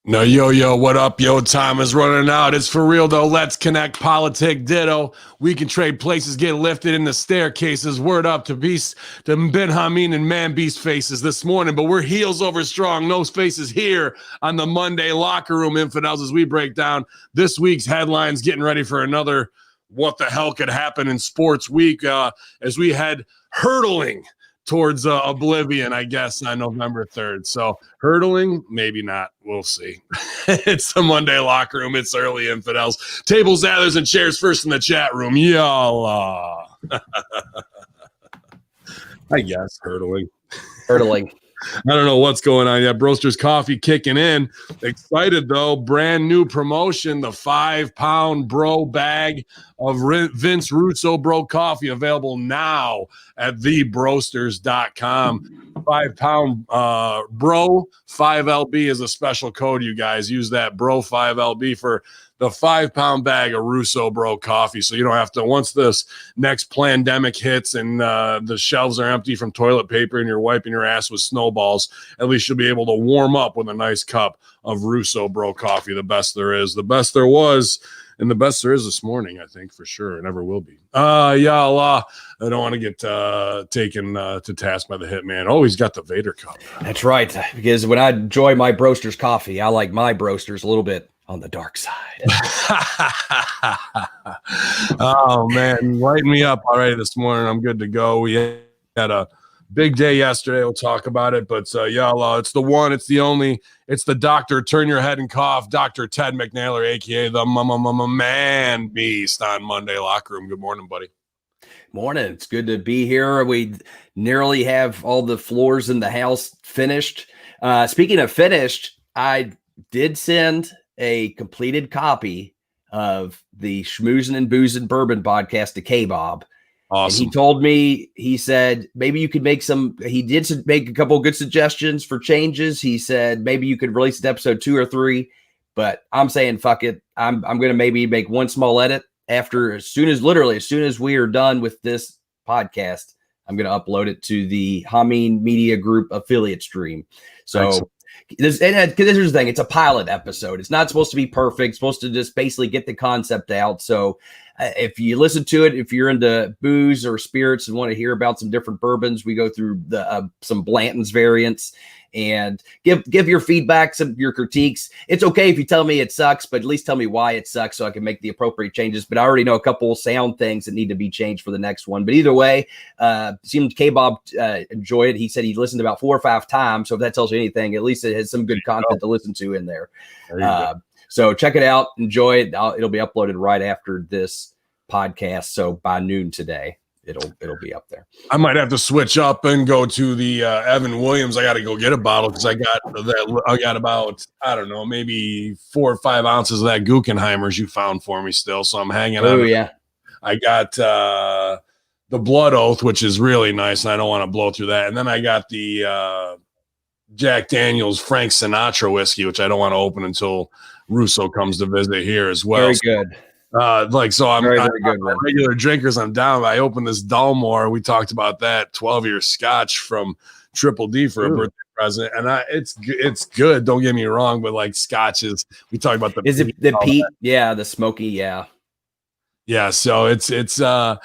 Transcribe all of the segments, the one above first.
No, yo, what up, yo? Time is running out. It's for real, though. Let's connect. Politic ditto. We can trade places, get lifted in the staircases. Word up to Beast, to Ben Hamin and Man Beast faces this morning. But we're heels over strong. No faces here on the Monday Locker Room Infidels as we break down this week's headlines, getting ready for another what the hell could happen in sports week as we head hurtling towards oblivion, I guess, on November 3rd. So hurtling, maybe not. We'll see. It's the Monday Locker Room. It's early Infidels. Tables, others, and chairs first in the chat room. Yalla. I guess hurtling. I don't know what's going on yet. Broster's Coffee kicking in. Excited, though. Brand new promotion, the 5-pound bro bag of Vince Russo Bro coffee available now at thebrosters.com. 5-pound bro 5LB is a special code, you guys. Use that bro 5LB for the 5-pound bag of Russo Bro coffee. So you don't have to, once this next pandemic hits and the shelves are empty from toilet paper and you're wiping your ass with snowballs, at least you'll be able to warm up with a nice cup of Russo Bro coffee. The best there is, the best there was, and the best there is this morning, I think, for sure. It never will be. Yeah, Allah. I don't want to get taken to task by the hitman. Oh, he's got the Vader cup. That's right. Because when I enjoy my Broster's coffee, I like my Broster's a little bit on the dark side. Oh, man. Lighting me up already this morning. I'm good to go. We had a big day yesterday. We'll talk about it. But, y'all, it's the one, it's the only, it's the doctor. Turn your head and cough. Dr. Ted McNailer, a.k.a. the Man Beast on Monday Locker Room. Good morning, buddy. Morning. It's good to be here. We nearly have all the floors in the house finished. Speaking of finished, I did send a completed copy of the Schmoozin' and Boozin' Bourbon podcast to K-Bob. Awesome. And he told me, he said, maybe you could make he did make a couple of good suggestions for changes. He said, maybe you could release an episode 2 or 3, but I'm saying, fuck it. I'm going to maybe make one small edit after, as soon as we are done with this podcast, I'm going to upload it to the Hamin Media Group affiliate stream. So excellent. This is the thing. It's a pilot episode. It's not supposed to be perfect. It's supposed to just basically get the concept out. So if you listen to it, if you're into booze or spirits and want to hear about some different bourbons, we go through the some Blanton's variants and give your feedback, some your critiques. It's okay if you tell me it sucks, but at least tell me why it sucks so I can make the appropriate changes. But I already know a couple sound things that need to be changed for the next one. But either way, seemed K-Bob enjoyed it. He said he listened about 4 or 5 times. So if that tells you anything, at least it has some good content to listen to in there. So check it out. Enjoy it. It'll be uploaded right after this podcast. So by noon today, it'll be up there. I might have to switch up and go to the Evan Williams. I got to go get a bottle because I got about, I don't know, maybe 4 or 5 ounces of that Guggenheimers you found for me still. So I'm hanging on. Oh, yeah. I got the Blood Oath, which is really nice, and I don't want to blow through that. And then I got the Jack Daniel's Frank Sinatra whiskey, which I don't want to open until Russo comes to visit here as well. Very good. I'm very good regular drinkers. I'm down. I opened this Dalmore. We talked about that 12-year Scotch from Triple D for a birthday present, and it's good. Don't get me wrong, but like scotches, we talked about is it the peat? Yeah, the smoky. Yeah. So it's all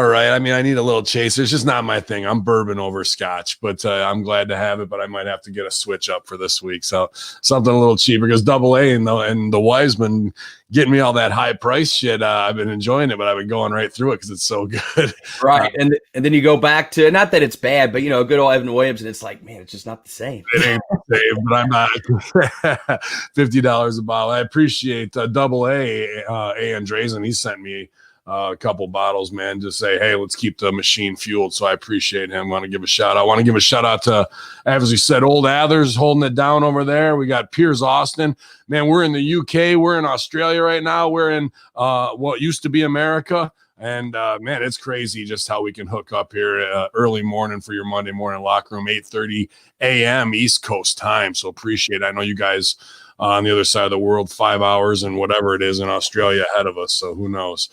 right. I mean, I need a little chaser. It's just not my thing. I'm bourbon over Scotch, but I'm glad to have it. But I might have to get a switch up for this week. So something a little cheaper because Double A and the Wiseman getting me all that high price shit. I've been enjoying it, but I've been going right through it because it's so good. Right. And then you go back to, not that it's bad, but good old Evan Williams, and it's like, man, it's just not the same. It ain't the same, but I'm not $50 a bottle. I appreciate Double A Andreessen. He sent me a couple bottles, man, to say, hey, let's keep the machine fueled. So I appreciate him. I want to give a shout out to, as we said, Old Athers holding it down over there. We got Piers Austin. Man, we're in the UK. We're in Australia right now. We're in what used to be America. And, man, it's crazy just how we can hook up here early morning for your Monday morning locker room, 8:30 a.m. East Coast time. So appreciate it. I know you guys on the other side of the world, 5 hours and whatever it is in Australia ahead of us. So who knows?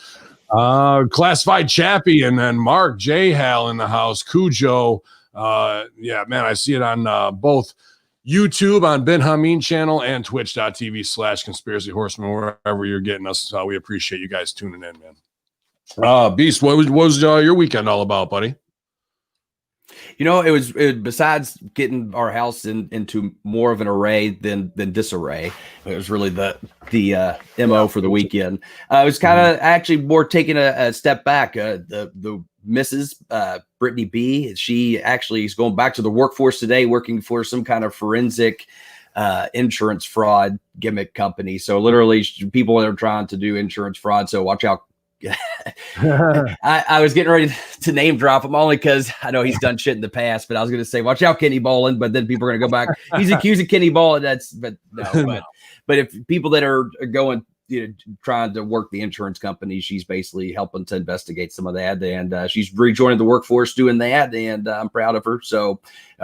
Classified Chappie and then Mark J. Hal in the house. Cujo. Yeah, man, I see it on both YouTube on Ben Hamin channel and twitch.tv/conspiracy horseman, wherever you're getting us. We appreciate you guys tuning in, man. Beast, what was your weekend all about, buddy? It was besides getting our house into more of an array than disarray. It was really the MO for the weekend. It was kind of actually more taking a step back. The Mrs. Brittany B, she actually is going back to the workforce today, working for some kind of forensic insurance fraud gimmick company. So literally people that are trying to do insurance fraud. So watch out. I was getting ready to name drop him only because I know he's done shit in the past, but I was going to say, watch out, Kenny Bolin. But then people are going to go back. He's accusing Kenny Bolin. But if people that are going, trying to work the insurance company, she's basically helping to investigate some of that. And she's rejoining the workforce doing that. And I'm proud of her. So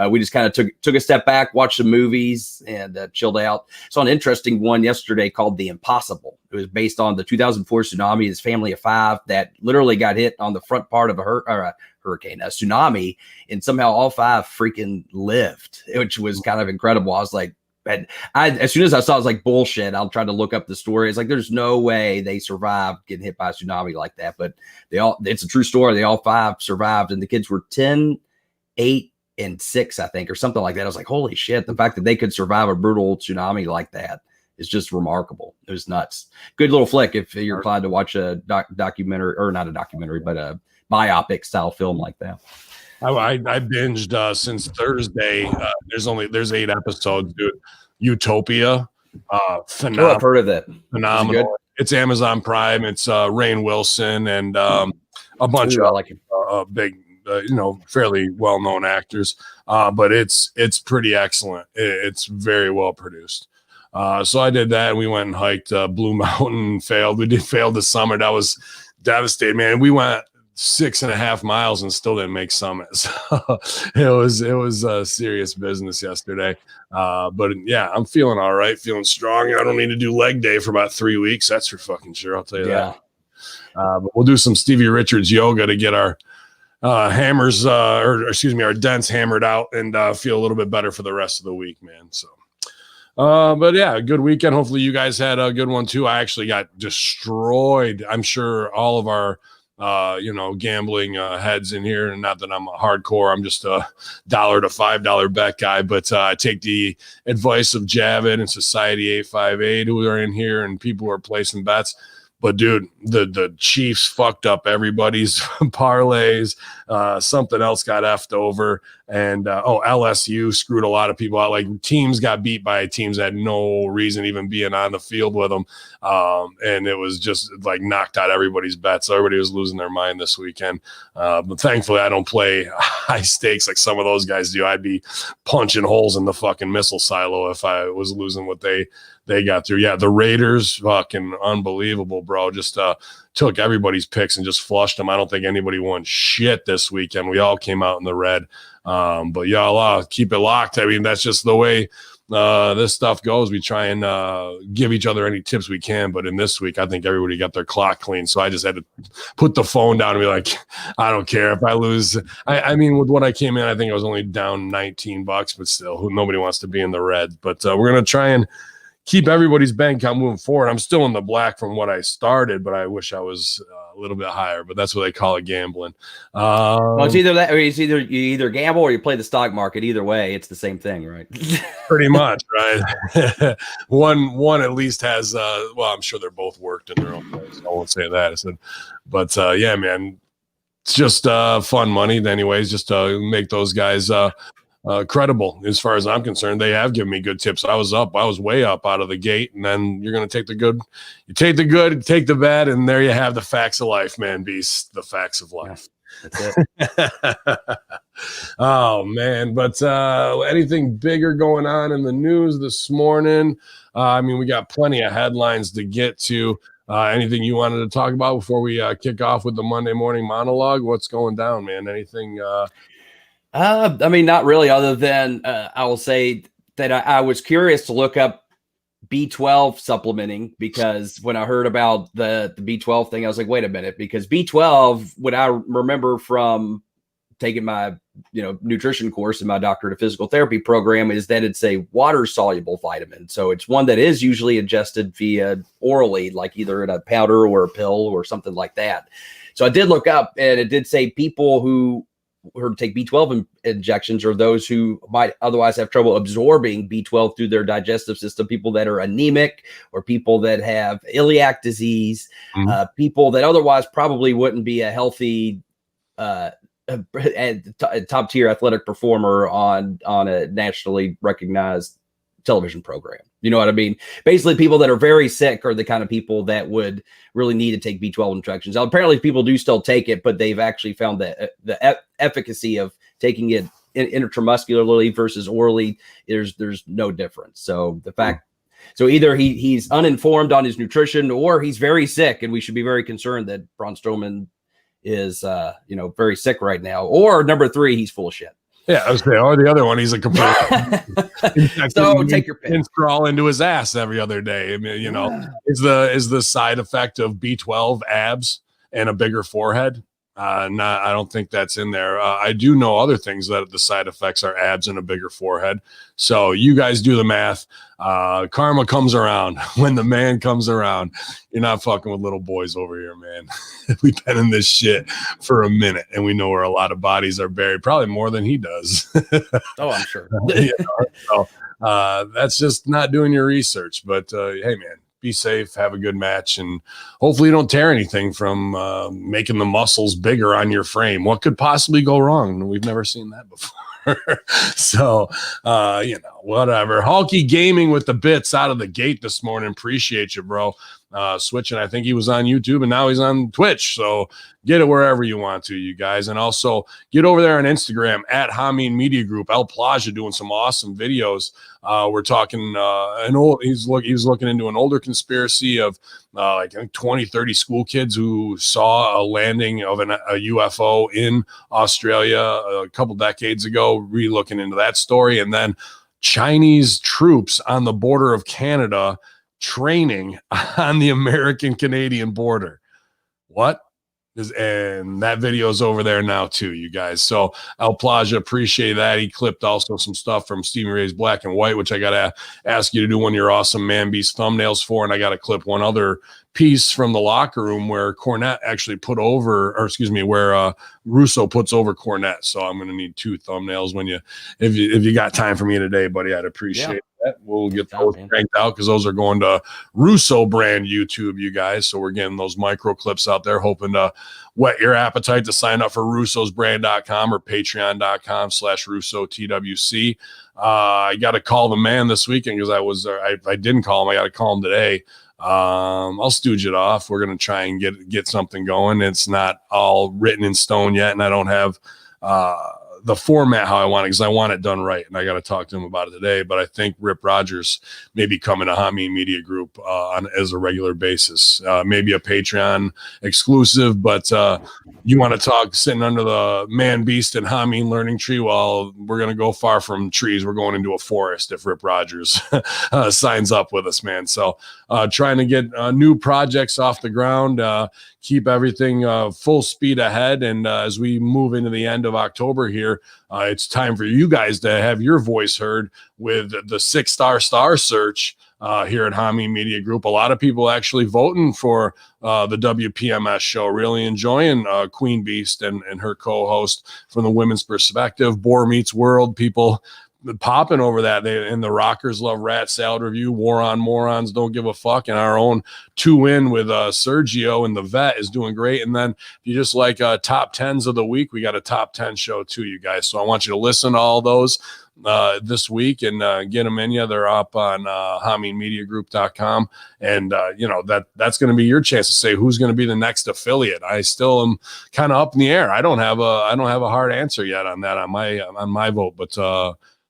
we just kind of took a step back, watched some movies and chilled out. Saw an interesting one yesterday called The Impossible. It was based on the 2004 tsunami. This family of 5 that literally got hit on the front part of a hurricane, a tsunami, and somehow all 5 freaking lived, which was kind of incredible. I was like, and as soon as I saw it, I was like, bullshit. I'll try to look up the story. It's like, there's no way they survived getting hit by a tsunami like that. But it's a true story. They all 5 survived, and the kids were 10, 8, and 6, I think, or something like that. I was like, holy shit. The fact that they could survive a brutal tsunami like that is just remarkable. It was nuts. Good little flick if you're inclined to watch a documentary, or not a documentary, but a biopic style film like that. I binged since Thursday. There's 8 episodes, dude. Utopia, phenomenal. Oh, I've heard of that. Phenomenal. It's Amazon Prime. It's Rainn Wilson and a bunch of big, fairly well-known actors. But it's pretty excellent. It's very well produced. So I did that, and we went and hiked Blue Mountain. Failed. We did fail the summit. That was devastating, man. We went 6.5 miles and still didn't make summit. So it was serious business yesterday. But yeah, I'm feeling all right, feeling strong. I don't need to do leg day for about 3 weeks. That's for fucking sure. I'll tell you that. But we'll do some Stevie Richards yoga to get our hammers, our dents hammered out and feel a little bit better for the rest of the week, man. So. But yeah, good weekend. Hopefully you guys had a good one too. I actually got destroyed. I'm sure all of our gambling heads in here, and not that I'm a hardcore, I'm just a $1 to $5 bet guy, but I take the advice of Javid and Society 858 who are in here, and people who are placing bets. But dude, the Chiefs fucked up everybody's parlays. Something else got effed over, and LSU screwed a lot of people out. Like, teams got beat by teams that had no reason even being on the field with them, and it was just like knocked out everybody's bets. So everybody was losing their mind this weekend. But thankfully, I don't play high stakes like some of those guys do. I'd be punching holes in the fucking missile silo if I was losing what they got through. Yeah, the Raiders, fucking unbelievable, bro. Just took everybody's picks and just flushed them. I don't think anybody won shit this weekend. We all came out in the red. But y'all keep it locked. I mean, that's just the way this stuff goes. We try and give each other any tips we can. But in this week, I think everybody got their clock clean. So I just had to put the phone down and be like, I don't care if I lose. I mean, with what I came in, I think I was only down $19, but still, nobody wants to be in the red. But we're going to try and keep everybody's bank account moving forward. I'm still in the black from what I started, but I wish I was a little bit higher, but that's what they call it, gambling. Well, it's either that, or you either gamble or you play the stock market. Either way, it's the same thing, right? Pretty much, right? one at least has, I'm sure they're both worked in their own ways. I won't say that. I said, but yeah, man, it's just fun money anyways, just to make those guys credible. As far as I'm concerned, they have given me good tips. I was way up out of the gate, and then you're going to take the good, you take the good, take the bad, and there you have the facts of life, man. Beast, the facts of life. That's it. Oh man, but anything bigger going on in the news this morning? I mean, we got plenty of headlines to get to. Anything you wanted to talk about before we kick off with the Monday morning monologue? What's going down, man? Anything? I mean, not really, other than I will say that I was curious to look up B12 supplementing, because when I heard about the B12 thing, I was like, wait a minute, because B12, what I remember from taking my nutrition course in my doctorate of physical therapy program is that it's a water soluble vitamin. So it's one that is usually ingested via orally, like either in a powder or a pill or something like that. So I did look up, and it did say people who take B12 injections are those who might otherwise have trouble absorbing B12 through their digestive system, people that are anemic or people that have iliac disease, people that otherwise probably wouldn't be a healthy top tier athletic performer on a nationally recognized television program. You know what I mean? Basically, people that are very sick are the kind of people that would really need to take B12 injections. Now, apparently, people do still take it, but they've actually found that the efficacy of taking it intramuscularly versus orally, there's no difference. So the fact, so either he's uninformed on his nutrition, or he's very sick, and we should be very concerned that Braun Strowman is very sick right now. Or number 3, he's full of shit. Yeah, I was saying, or the other one, he's a complete so take your pick. And crawl into his ass every other day. I mean, is the side effect of B12 abs and a bigger forehead? I don't think that's in there. I do know other things that the side effects are abs and a bigger forehead. So you guys do the math. Karma comes around when the man comes around. You're not fucking with little boys over here, man. We've been in this shit for a minute, and we know where a lot of bodies are buried, probably more than he does. Oh, I'm sure. So, that's just not doing your research. But hey, man, be safe, have a good match, and hopefully you don't tear anything from making the muscles bigger on your frame. What could possibly go wrong? We've never seen that before. So, whatever. Hulky Gaming with the bits out of the gate this morning. Appreciate you, bro. Switching. I think he was on YouTube, and now he's on Twitch. So get it wherever you want to, you guys. And also get over there on Instagram at Hamin Media Group. El Plaja doing some awesome videos. We're talking he was looking into an older conspiracy of I think 20, 30 school kids who saw a landing of a UFO in Australia a couple decades ago, re-looking into that story. And then Chinese troops on the border of Canada training on the American-Canadian border. What? And that video is over there now too, you guys. So El Plaja, appreciate that. He clipped also some stuff from Stevie Ray's Black and White, which I got to ask you to do one of your awesome Man Beast thumbnails for. And I got to clip one other piece from the locker room where Cornette actually where Russo puts over Cornette. So I'm going to need 2 thumbnails if you got time for me today, buddy. I'd appreciate it. We'll get those cranked out because those are going to Russo brand YouTube, you guys. So we're getting those micro clips out there, hoping to whet your appetite to sign up for russosbrand.com or patreon.com/RussoTWC. I got to call the man this weekend because I didn't call him. I got to call him today. I'll stooge it off. We're going to try and get something going. It's not all written in stone yet, and I don't have the format how I want it because I want it done right, and I got to talk to him about it today. But I think Rip Rogers may be coming to Hamin Media Group as a regular basis, maybe a Patreon exclusive. But you want to talk sitting under the Man Beast and Hamin Learning Tree? Well, we're going to go far from trees. We're going into a forest if Rip Rogers signs up with us, man. So trying to get new projects off the ground, keep everything full speed ahead. And as we move into the end of October here, it's time for you guys to have your voice heard with the 6-star search here at Hamin Media Group. A lot of people actually voting for the WPMS show, really enjoying Queen Beast and her co-host from the women's perspective. Boar Meets World, people popping over that. And the Rockers love Rat Salad Review. War on Morons don't give a fuck. And our own 2-in with Sergio and the Vet is doing great. And then if you just like top 10s of the week, we got a top 10 show too, you guys. So I want you to listen to all those this week and get them in you. They're up on HaminMediaGroup.com. And that's going to be your chance to say who's going to be the next affiliate. I still am kind of up in the air. I don't have a hard answer yet on that on my vote, but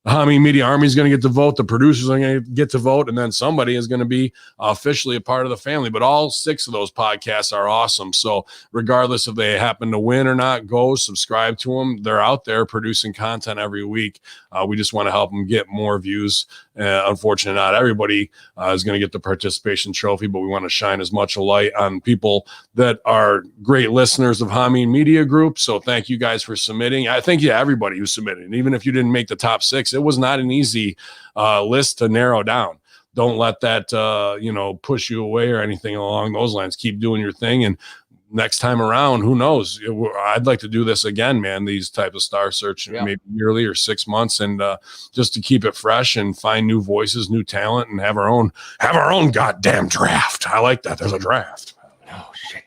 the Hamin Media Army is going to get to vote. The producers are going to get to vote. And then somebody is going to be officially a part of the family. But all 6 of those podcasts are awesome. So regardless if they happen to win or not, go subscribe to them. They're out there producing content every week. We just want to help them get more views Unfortunately, not everybody is going to get the participation trophy, but we want to shine as much a light on people that are great listeners of Hamin Media Group. So thank you guys for submitting. I thank you everybody who submitted. And even if you didn't make the top 6, it was not an easy list to narrow down. Don't let that push you away or anything along those lines. Keep doing your thing, and next time around, who knows? I'd like to do this again, man. These type of star search, maybe yearly or 6 months, and just to keep it fresh and find new voices, new talent, and have our own goddamn draft. I like that. There's a draft. Oh shit!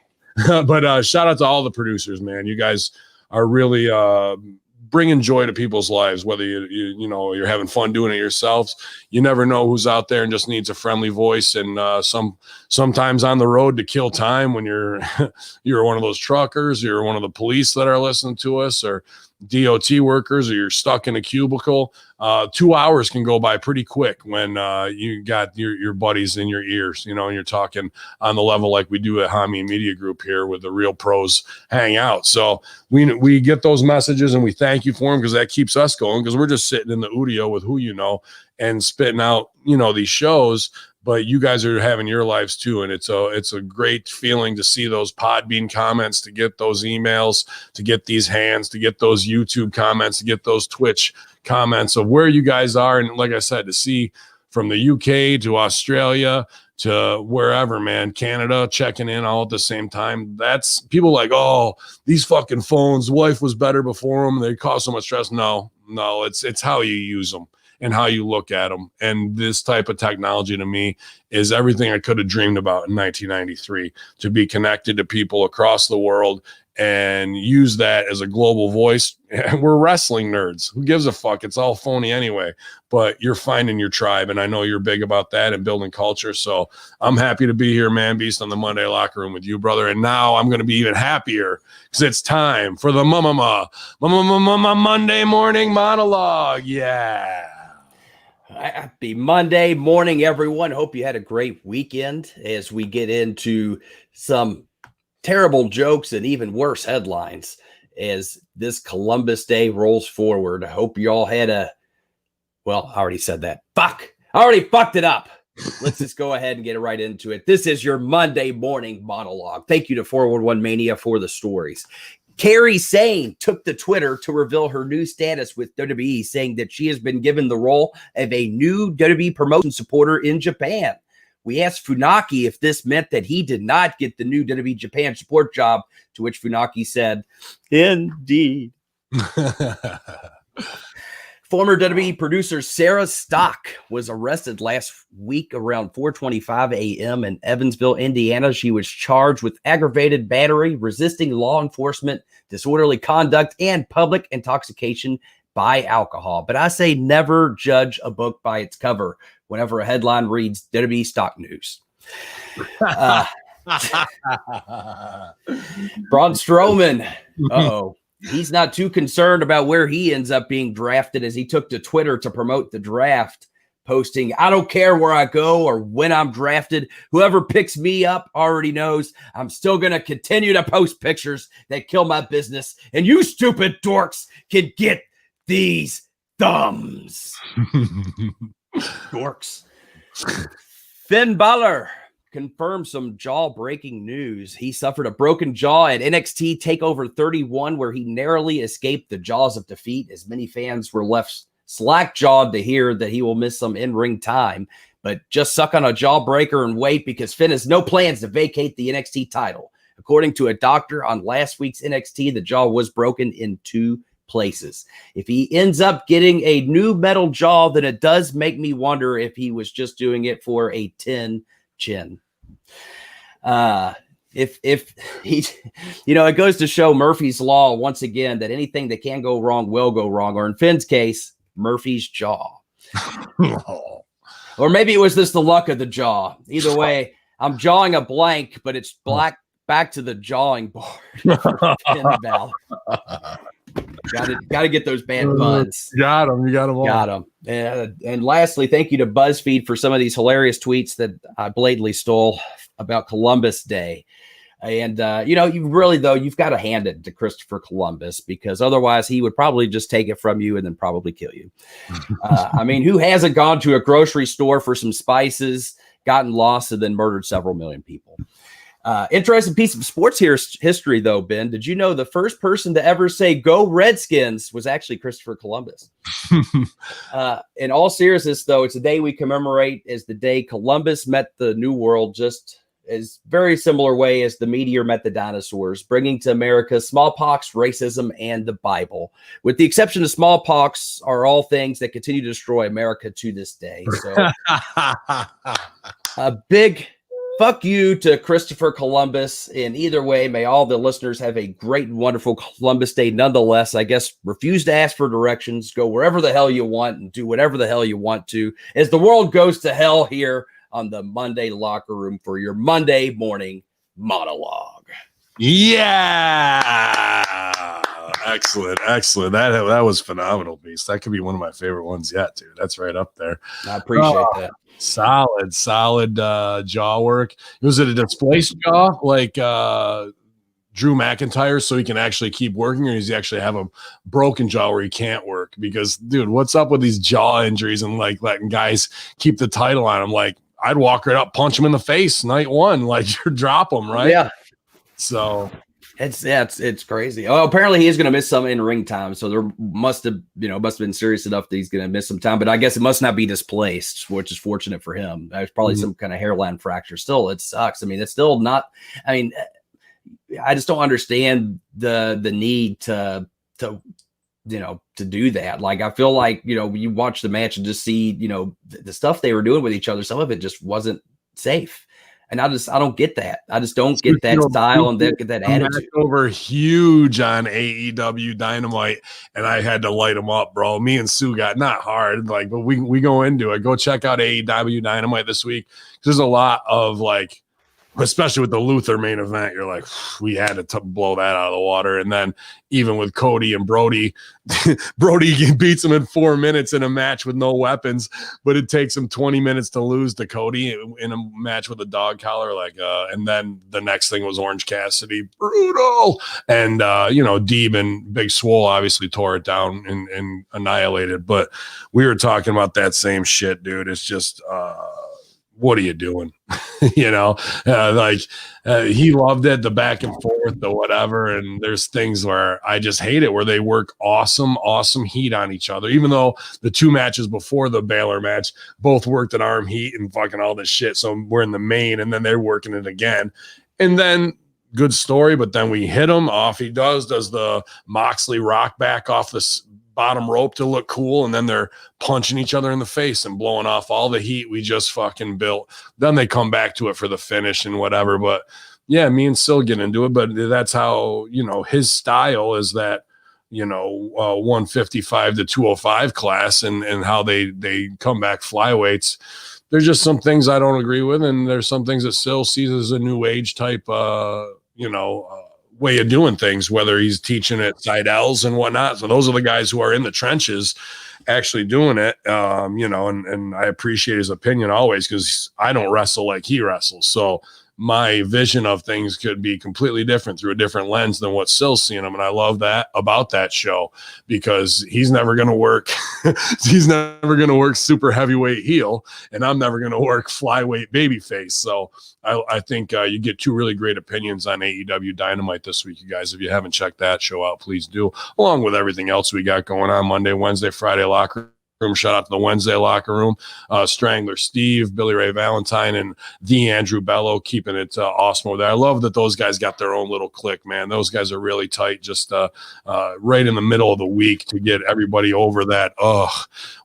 But shout out to all the producers, man. You guys are really bringing joy to people's lives, whether you're having fun doing it yourselves. You never know who's out there and just needs a friendly voice, and sometimes on the road to kill time when you're one of those truckers, you're one of the police that are listening to us, or DOT workers, or you're stuck in a cubicle. 2 hours can go by pretty quick when you got your buddies in your ears, and you're talking on the level like we do at Hamin Media Group here, with the real pros hang out. So we get those messages and we thank you for them, because that keeps us going, because we're just sitting in the audio with who and spitting out these shows. But you guys are having your lives too, and it's a great feeling to see those Podbean comments, to get those emails, to get these hands, to get those YouTube comments, to get those Twitch comments of where you guys are. And like I said, to see from the UK to Australia to wherever, man, Canada, checking in all at the same time. That's people like, oh, these fucking phones, life was better before them, they cause so much stress. No, it's how you use them and how you look at them. And this type of technology to me is everything I could have dreamed about in 1993, to be connected to people across the world and use that as a global voice. We're wrestling nerds. Who gives a fuck? It's all phony anyway, but you're finding your tribe. And I know you're big about that and building culture. So I'm happy to be here, Man Beast, on the Monday Locker Room with you, brother. And now I'm going to be even happier, because it's time for the Monday morning monologue. Yeah. Happy Monday morning, everyone. Hope you had a great weekend as we get into some terrible jokes and even worse headlines as this Columbus Day rolls forward. I hope you all had I already said that. Fuck. I already fucked it up. Let's just go ahead and get right into it. This is your Monday morning monologue. Thank you to 411 Mania for the stories. Kairi Sane took to Twitter to reveal her new status with WWE, saying that she has been given the role of a new WWE promotion supporter in Japan. We asked Funaki if this meant that he did not get the new WWE Japan support job, to which Funaki said, "Indeed." Former WWE producer Sarah Stock was arrested last week around 4:25 a.m. in Evansville, Indiana. She was charged with aggravated battery, resisting law enforcement, disorderly conduct, and public intoxication by alcohol. But I say never judge a book by its cover whenever a headline reads WWE Stock News. Braun Strowman. He's not too concerned about where he ends up being drafted, as he took to Twitter to promote the draft, posting, "I don't care where I go or when I'm drafted. Whoever picks me up already knows I'm still going to continue to post pictures that kill my business. And you stupid dorks can get these thumbs." Dorks. Finn Balor confirmed some jaw-breaking news. He suffered a broken jaw at NXT TakeOver 31, where he narrowly escaped the jaws of defeat, as many fans were left slack-jawed to hear that he will miss some in-ring time. But just suck on a jawbreaker and wait, because Finn has no plans to vacate the NXT title. According to a doctor on last week's NXT, the jaw was broken in 2 places. If he ends up getting a new metal jaw, then it does make me wonder if he was just doing it for a 10 chin. If he, it goes to show Murphy's Law once again, that anything that can go wrong will go wrong, or in Finn's case, Murphy's jaw. Or maybe it was just the luck of the jaw. Either way, I'm jawing a blank, but it's back to the jawing board for Finn Balor. Got to get those bad puns. Got them. You got them all. Got them. And lastly, thank you to BuzzFeed for some of these hilarious tweets that I blatantly stole about Columbus Day. And, you really, though, you've got to hand it to Christopher Columbus, because otherwise he would probably just take it from you and then probably kill you. I mean, who hasn't gone to a grocery store for some spices, gotten lost, and then murdered several million people? Interesting piece of sports history, though, Ben. Did you know the first person to ever say "Go Redskins" was actually Christopher Columbus? In all seriousness, though, it's a day we commemorate as the day Columbus met the New World, just as very similar way as the meteor met the dinosaurs, bringing to America smallpox, racism, and the Bible. With the exception of smallpox, are all things that continue to destroy America to this day. So a big fuck you to Christopher Columbus. In either way, may all the listeners have a great and wonderful Columbus Day nonetheless. I guess refuse to ask for directions. Go wherever the hell you want and do whatever the hell you want to, as the world goes to hell here on the Monday Locker Room for your Monday morning monologue. Yeah. Excellent. That was phenomenal, Beast. That could be one of my favorite ones yet, dude. That's right up there. I appreciate that. Solid jaw work. Was it a displaced jaw like Drew McIntyre, so he can actually keep working, or does he actually have a broken jaw where he can't work? Because, dude, what's up with these jaw injuries and like letting guys keep the title on him? Like, I'd walk right up, punch him in the face night one, like drop him, right? Yeah. So it's crazy. Oh, apparently he is going to miss some in ring time. So there must have been serious enough that he's going to miss some time, but I guess it must not be displaced, which is fortunate for him. There's probably some kind of hairline fracture. Still, it sucks. I mean, it's still not, I just don't understand the need to do that. Like, I feel like, you watch the match and just see, the stuff they were doing with each other. Some of it just wasn't safe. And I don't get that. I just don't get that style and that attitude. Over huge on AEW Dynamite, and I had to light them up, bro. Me and Sue got not hard, like, but we go into it. Go check out AEW Dynamite this week. There's a lot of like, especially with the Luther main event, you're like, we had to blow that out of the water. And then even with Cody and Brody, Brody beats him in 4 minutes in a match with no weapons, but it takes him 20 minutes to lose to Cody in a match with a dog collar. And then the next thing was Orange Cassidy, brutal. And, Deeb and Big Swole obviously tore it down and annihilated. But we were talking about that same shit, dude. It's just, what are you doing? He loved it, the back and forth, the whatever. And there's things where I just hate it, where they work awesome heat on each other. Even though the two matches before the Baylor match both worked at arm heat and fucking all this shit. So we're in the main, and then they're working it again. And then good story, but then we hit him off. He does the Moxley rock back off the bottom rope to look cool, and then they're punching each other in the face and blowing off all the heat we just fucking built. Then they come back to it for the finish and whatever. But yeah, me and Sil get into it, but that's how, his style is that, 155 to 205 class and how they come back flyweights. There's just some things I don't agree with, and there's some things that Sil sees as a new age type, way of doing things, whether he's teaching at Seidel's and whatnot. So those are the guys who are in the trenches actually doing it, and I appreciate his opinion always, because I don't wrestle like he wrestles. So my vision of things could be completely different through a different lens than what Sil's seeing him. And I love that about that show, because he's never going to work. He's never going to work super heavyweight heel, and I'm never going to work flyweight babyface. So I think you get two really great opinions on AEW Dynamite this week, you guys. If you haven't checked that show out, please do, along with everything else we got going on Monday, Wednesday, Friday locker room. Shout out to the Wednesday locker room, Strangler Steve, Billy Ray Valentine, and the Andrew Bello, keeping it awesome over there. I love that those guys got their own little clique, man. Those guys are really tight, just right in the middle of the week to get everybody over that.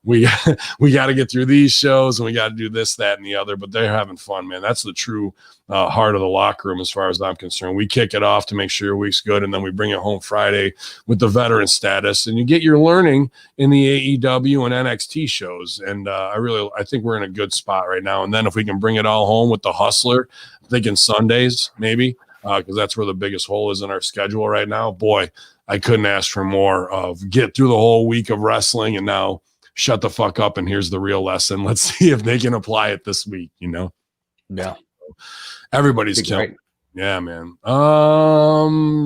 We got to get through these shows, and we got to do this, that, and the other. But they're having fun, man. That's the true heart of the locker room, as far as I'm concerned. We kick it off to make sure your week's good, and then we bring it home Friday with the veteran status, and you get your learning in the AEW and NXT shows. And I think we're in a good spot right now. And then if we can bring it all home with the Hustler, I'm thinking Sundays maybe, because that's where the biggest hole is in our schedule right now. Boy, I couldn't ask for more of get through the whole week of wrestling, and now shut the fuck up, and here's the real lesson. Let's see if they can apply it this week, Yeah. Everybody's killing. Yeah, man.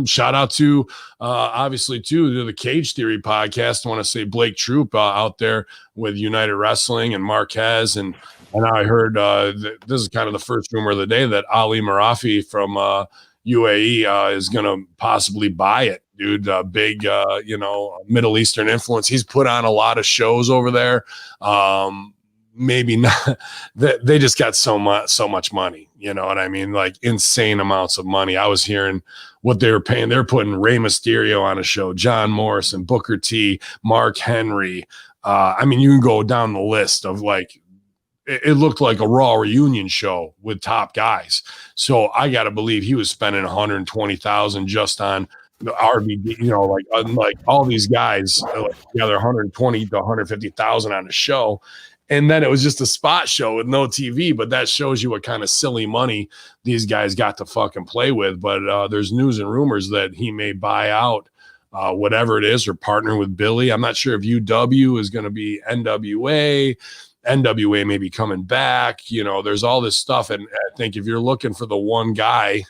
Shout out to obviously to the Cage Theory podcast. I want to say Blake Troop out there with United Wrestling and Marquez, and I heard this is kind of the first rumor of the day that Ali Murafi from UAE is going to possibly buy it, dude. Big, Middle Eastern influence. He's put on a lot of shows over there. Maybe not. They just got so much money. You know what I mean? Like insane amounts of money. I was hearing what they were paying. They're putting Rey Mysterio on a show, John Morrison, Booker T, Mark Henry. I mean, you can go down the list of like, it looked like a Raw reunion show with top guys. So I got to believe he was spending 120,000 just on the RVD, like all these guys, together 120 to 150,000 on a show. And then it was just a spot show with no TV, but that shows you what kind of silly money these guys got to fucking play with. But there's news and rumors that he may buy out whatever it is or partner with Billy. I'm not sure if UW is going to be NWA. NWA may be coming back. There's all this stuff. And I think if you're looking for the one guy,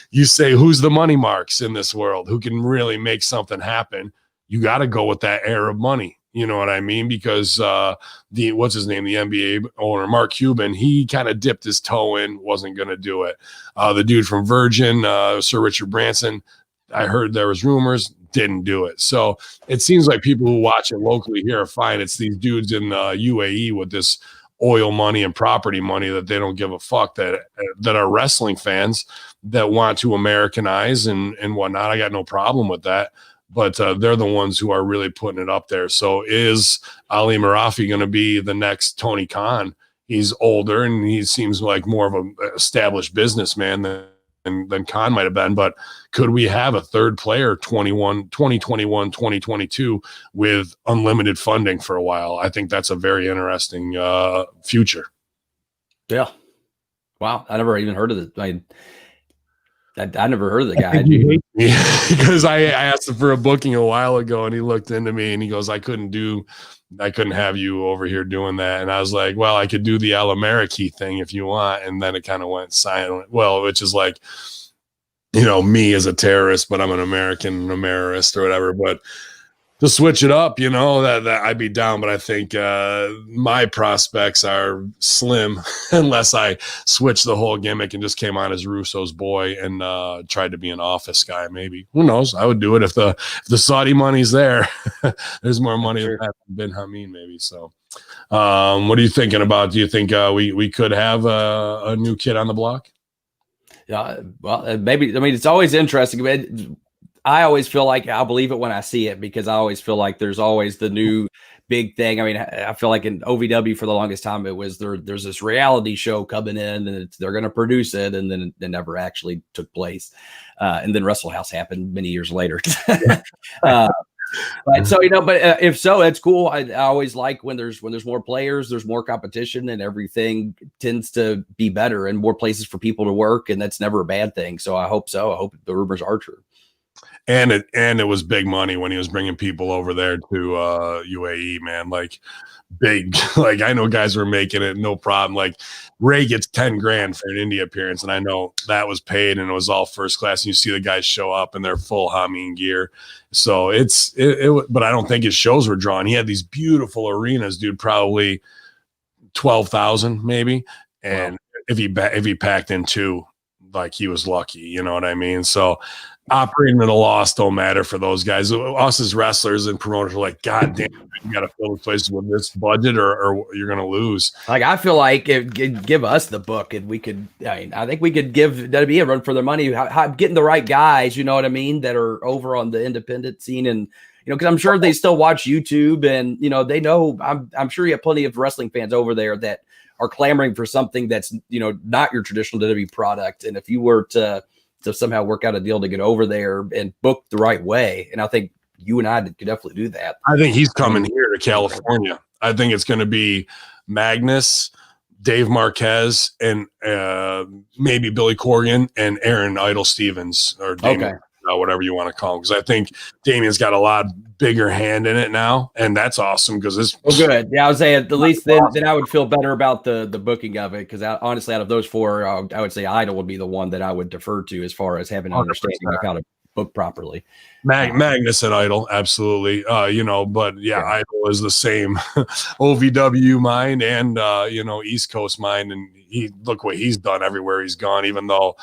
you say, who's the money marks in this world? Who can really make something happen? You got to go with that Arab money. You know what I mean? Because what's his name? The NBA owner, Mark Cuban, he kind of dipped his toe in, wasn't going to do it. The dude from Virgin, Sir Richard Branson, I heard there was rumors, didn't do it. So it seems like people who watch it locally here are fine. It's these dudes in UAE with this oil money and property money that they don't give a fuck that are wrestling fans that want to Americanize and whatnot. I got no problem with that. But they're the ones who are really putting it up there. So is Ali Murafi going to be the next Tony Khan? He's older and he seems like more of an established businessman than Khan might have been. But could we have a third player 2021, 2022 with unlimited funding for a while? I think that's a very interesting future. Yeah. Wow. I never even heard of it. I never heard of the guy. Because I asked him for a booking a while ago and he looked into me and he goes, I couldn't have you over here doing that. And I was like, well, I could do the Al Americi thing if you want. And then it kind of went silent. Well, which is like, me as a terrorist, but I'm an American Amerist or whatever. But to switch it up, that I'd be down. But I think my prospects are slim unless I switch the whole gimmick and just came on as Russo's boy and tried to be an office guy. Maybe, who knows? I would do it if the Saudi money's there. There's more money than Ben Hamin, maybe. So, what are you thinking about? Do you think we could have a new kid on the block? Yeah, well, maybe. I mean, it's always interesting. I always feel like I'll believe it when I see it because I always feel like there's always the new big thing. I mean, I feel like in OVW for the longest time, it was there's this reality show coming in and they're going to produce it. And then it never actually took place. And then Wrestle House happened many years later. But so, if so, that's cool. I always like when there's more players, there's more competition and everything tends to be better and more places for people to work. And that's never a bad thing. So I hope so. I hope the rumors are true. And it was big money when he was bringing people over there to UAE, man. Like big, like I know guys were making it no problem. Like Ray gets 10 grand for an India appearance, and I know that was paid and it was all first class. And you see the guys show up in their full Hamin gear. So but I don't think his shows were drawn. He had these beautiful arenas, dude, probably 12,000 maybe. And wow. if he packed in two, like he was lucky, you know what I mean? So operating at a loss don't matter for those guys. Us as wrestlers and promoters are like, God damn, you got to fill the places with this budget or you're going to lose. Like, I feel like give us the book and we could, I think we could give WWE a run for their money. Getting the right guys, you know what I mean, that are over on the independent scene. And, because I'm sure they still watch YouTube and, they know, I'm sure you have plenty of wrestling fans over there that are clamoring for something that's, not your traditional WWE product. And if you were to somehow work out a deal to get over there and book the right way. And I think you and I could definitely do that. I think he's coming here to California. I think it's going to be Magnus, Dave Marquez, and maybe Billy Corgan and Aaron Idol Stevens or Damian. Okay. whatever you want to call him, because I think Damian's got a lot bigger hand in it now, and that's awesome because it's good. Yeah, I was saying at least then I would feel better about the booking of it, because honestly, out of those four, I would say Idol would be the one that I would defer to as far as having an understanding of how to book properly. Magnus and Idol, absolutely. But Idol is the same OVW mind and East Coast mind, and look what he's done everywhere he's gone. Even though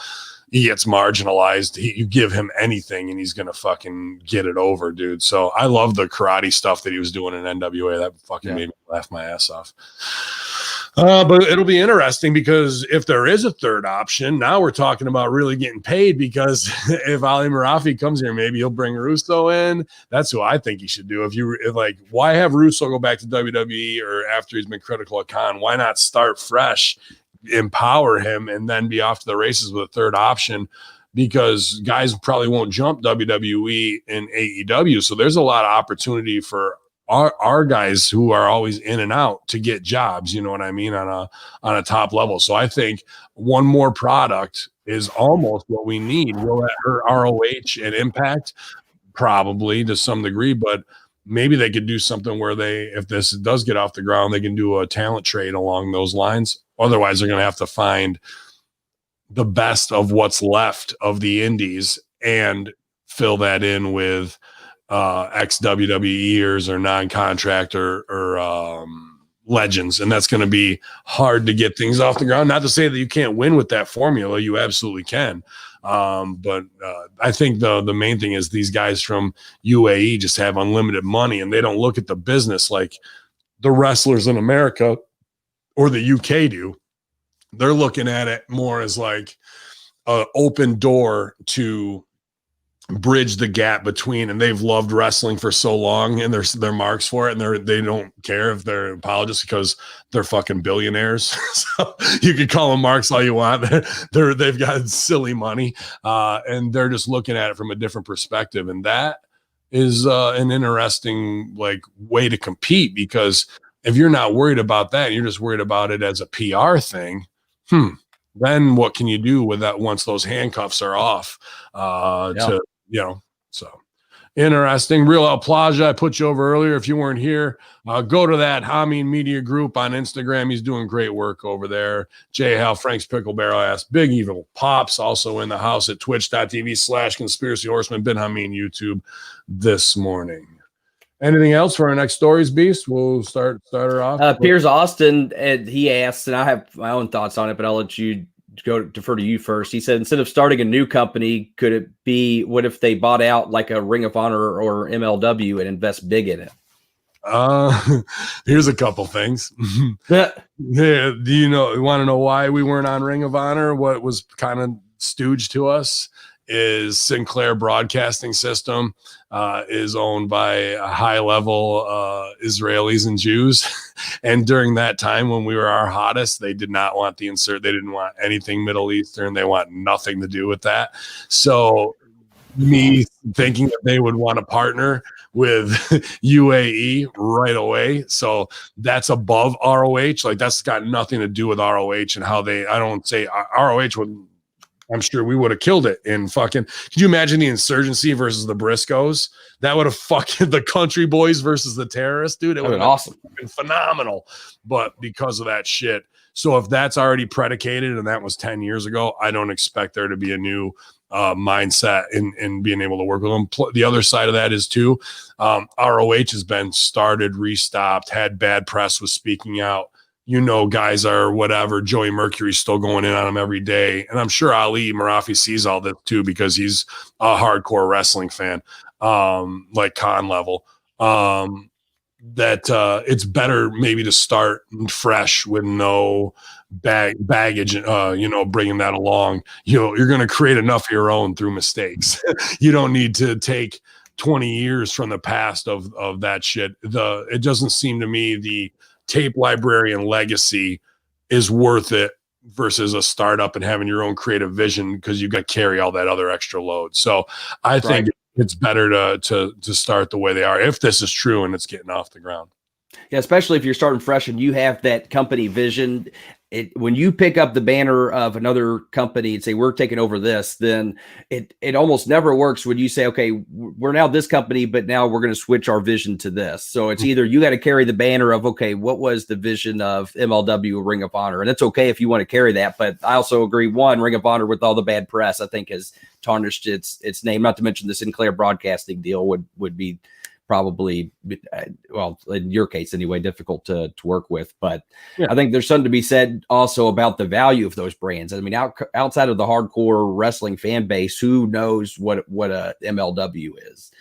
he gets marginalized, you give him anything and he's gonna fucking get it over, dude. So I love the karate stuff that he was doing in NWA. That fucking made me laugh my ass off. But it'll be interesting, because if there is a third option, now we're talking about really getting paid, because if Ali Murafi comes here, maybe he'll bring Russo in. That's who I think he should do. Why have Russo go back to WWE, or after he's been critical of Khan? Why not start fresh, empower him, and then be off to the races with a third option? Because guys probably won't jump WWE and AEW. So there's a lot of opportunity for our guys who are always in and out to get jobs, you know what I mean, on a top level. So I think one more product is almost what we need. Will that hurt ROH and Impact? Probably to some degree, but maybe they could do something where if this does get off the ground, they can do a talent trade along those lines. Otherwise, they're going to have to find the best of what's left of the indies and fill that in with ex-WWEers or non-contract or legends. And that's going to be hard to get things off the ground. Not to say that you can't win with that formula. You absolutely can. But I think the main thing is these guys from UAE just have unlimited money, and they don't look at the business like the wrestlers in America or the UK do. They're looking at it more as like an open door to bridge the gap between, and they've loved wrestling for so long, and they're marks for it, and they don't care if they're apologists because they're fucking billionaires. So you can call them marks all you want. They've got silly money, and they're just looking at it from a different perspective, and that is an interesting way to compete, because if you're not worried about that, you're just worried about it as a PR thing. Then what can you do with that once those handcuffs are off? So interesting. Real El Plaza, I put you over earlier. If you weren't here, go to that Hamin Media Group on Instagram. He's doing great work over there. J. Hal, Frank's Pickle Barrel Ass, Big Evil Pops, also in the house at twitch.tv/Conspiracy Horseman, Ben Hamin YouTube this morning. Anything else for our next stories, Beast? We'll start her off. Piers Austin, he asked, and I have my own thoughts on it, but I'll let you defer to you first. He said, instead of starting a new company, could it be, what if they bought out like a Ring of Honor or MLW and invest big in it? Here's a couple things. Do you want to know why we weren't on Ring of Honor? What was kind of stooge to us is Sinclair Broadcasting System is owned by high-level Israelis and Jews. And during that time when we were our hottest, they did not want the insert. They didn't want anything Middle Eastern. They want nothing to do with that. So me thinking that they would want to partner with UAE right away. So that's above ROH. That's got nothing to do with ROH and how I don't say ROH would, I'm sure we would have killed it in fucking, could you imagine the Insurgency versus the Briscoes? That would have fucking the Country Boys versus the Terrorists, dude. It would have been awesome. Phenomenal. But because of that shit. So if that's already predicated and that was 10 years ago, I don't expect there to be a new mindset in being able to work with them. The other side of that is too, ROH has been started, restopped, had bad press with speaking out. Guys are whatever. Joey Mercury's still going in on him every day. And I'm sure Ali Murafi sees all this too, because he's a hardcore wrestling fan, like Khan level. That it's better maybe to start fresh with no baggage, bringing that along. You're going to create enough of your own through mistakes. You don't need to take 20 years from the past of that shit. It doesn't seem to me the tape library and legacy is worth it versus a startup and having your own creative vision, because you got to carry all that other extra load. So I think it's better to start the way they are, if this is true and it's getting off the ground. Yeah, especially if you're starting fresh and you have that company vision. when you pick up the banner of another company and say we're taking over this, then it almost never works when you say, okay, we're now this company, but now we're going to switch our vision to this. So it's either you got to carry the banner of, okay, what was the vision of MLW or Ring of Honor? And it's okay if you want to carry that, but I also agree, Ring of Honor, with all the bad press, I think has tarnished its name. Not to mention the Sinclair Broadcasting deal would be probably, well, in your case anyway, difficult to work with. But yeah. I think there's something to be said also about the value of those brands. I mean, outside of the hardcore wrestling fan base, who knows what a MLW is?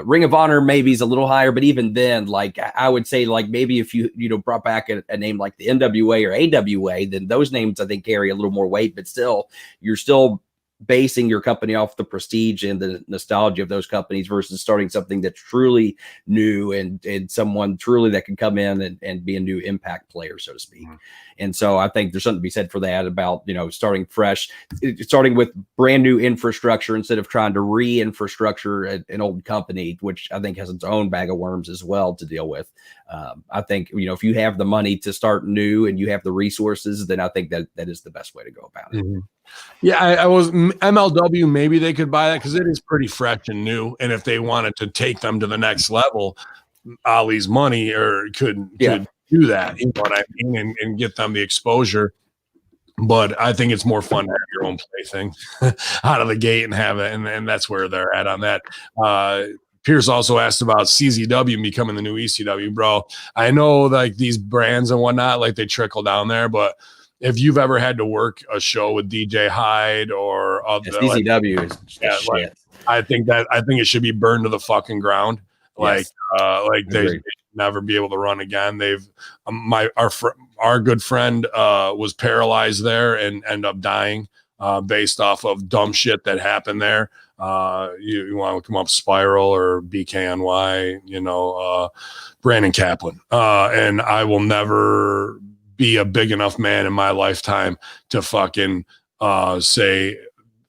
Ring of Honor maybe is a little higher, but even then, like I would say, like maybe if you brought back a name like the NWA or AWA, then those names I think carry a little more weight. But still, you're still basing your company off the prestige and the nostalgia of those companies versus starting something that's truly new and someone truly that can come in and be a new impact player, so to speak. Mm-hmm. And so I think there's something to be said for that about, starting fresh, starting with brand new infrastructure instead of trying to re-infrastructure an old company, which I think has its own bag of worms as well to deal with. I think, if you have the money to start new and you have the resources, then I think that is the best way to go about it. Mm-hmm. Yeah, I was MLW. Maybe they could buy that because it is pretty fresh and new. And if they wanted to take them to the next level, Ali's money could do that. You know what I mean? And get them the exposure. But I think it's more fun to have your own plaything out of the gate and have it. And that's where they're at on that. Pierce also asked about CZW becoming the new ECW, bro. I know like these brands and whatnot, like they trickle down there, but if you've ever had to work a show with DJ Hyde or CZW is shit. Like, I think it should be burned to the fucking ground. Yes. They should never be able to run again. They've our good friend was paralyzed there and ended up dying based off of dumb shit that happened there. You want to come up Spiral or BKNY, Brandon Kaplan. And I will never be a big enough man in my lifetime to fucking say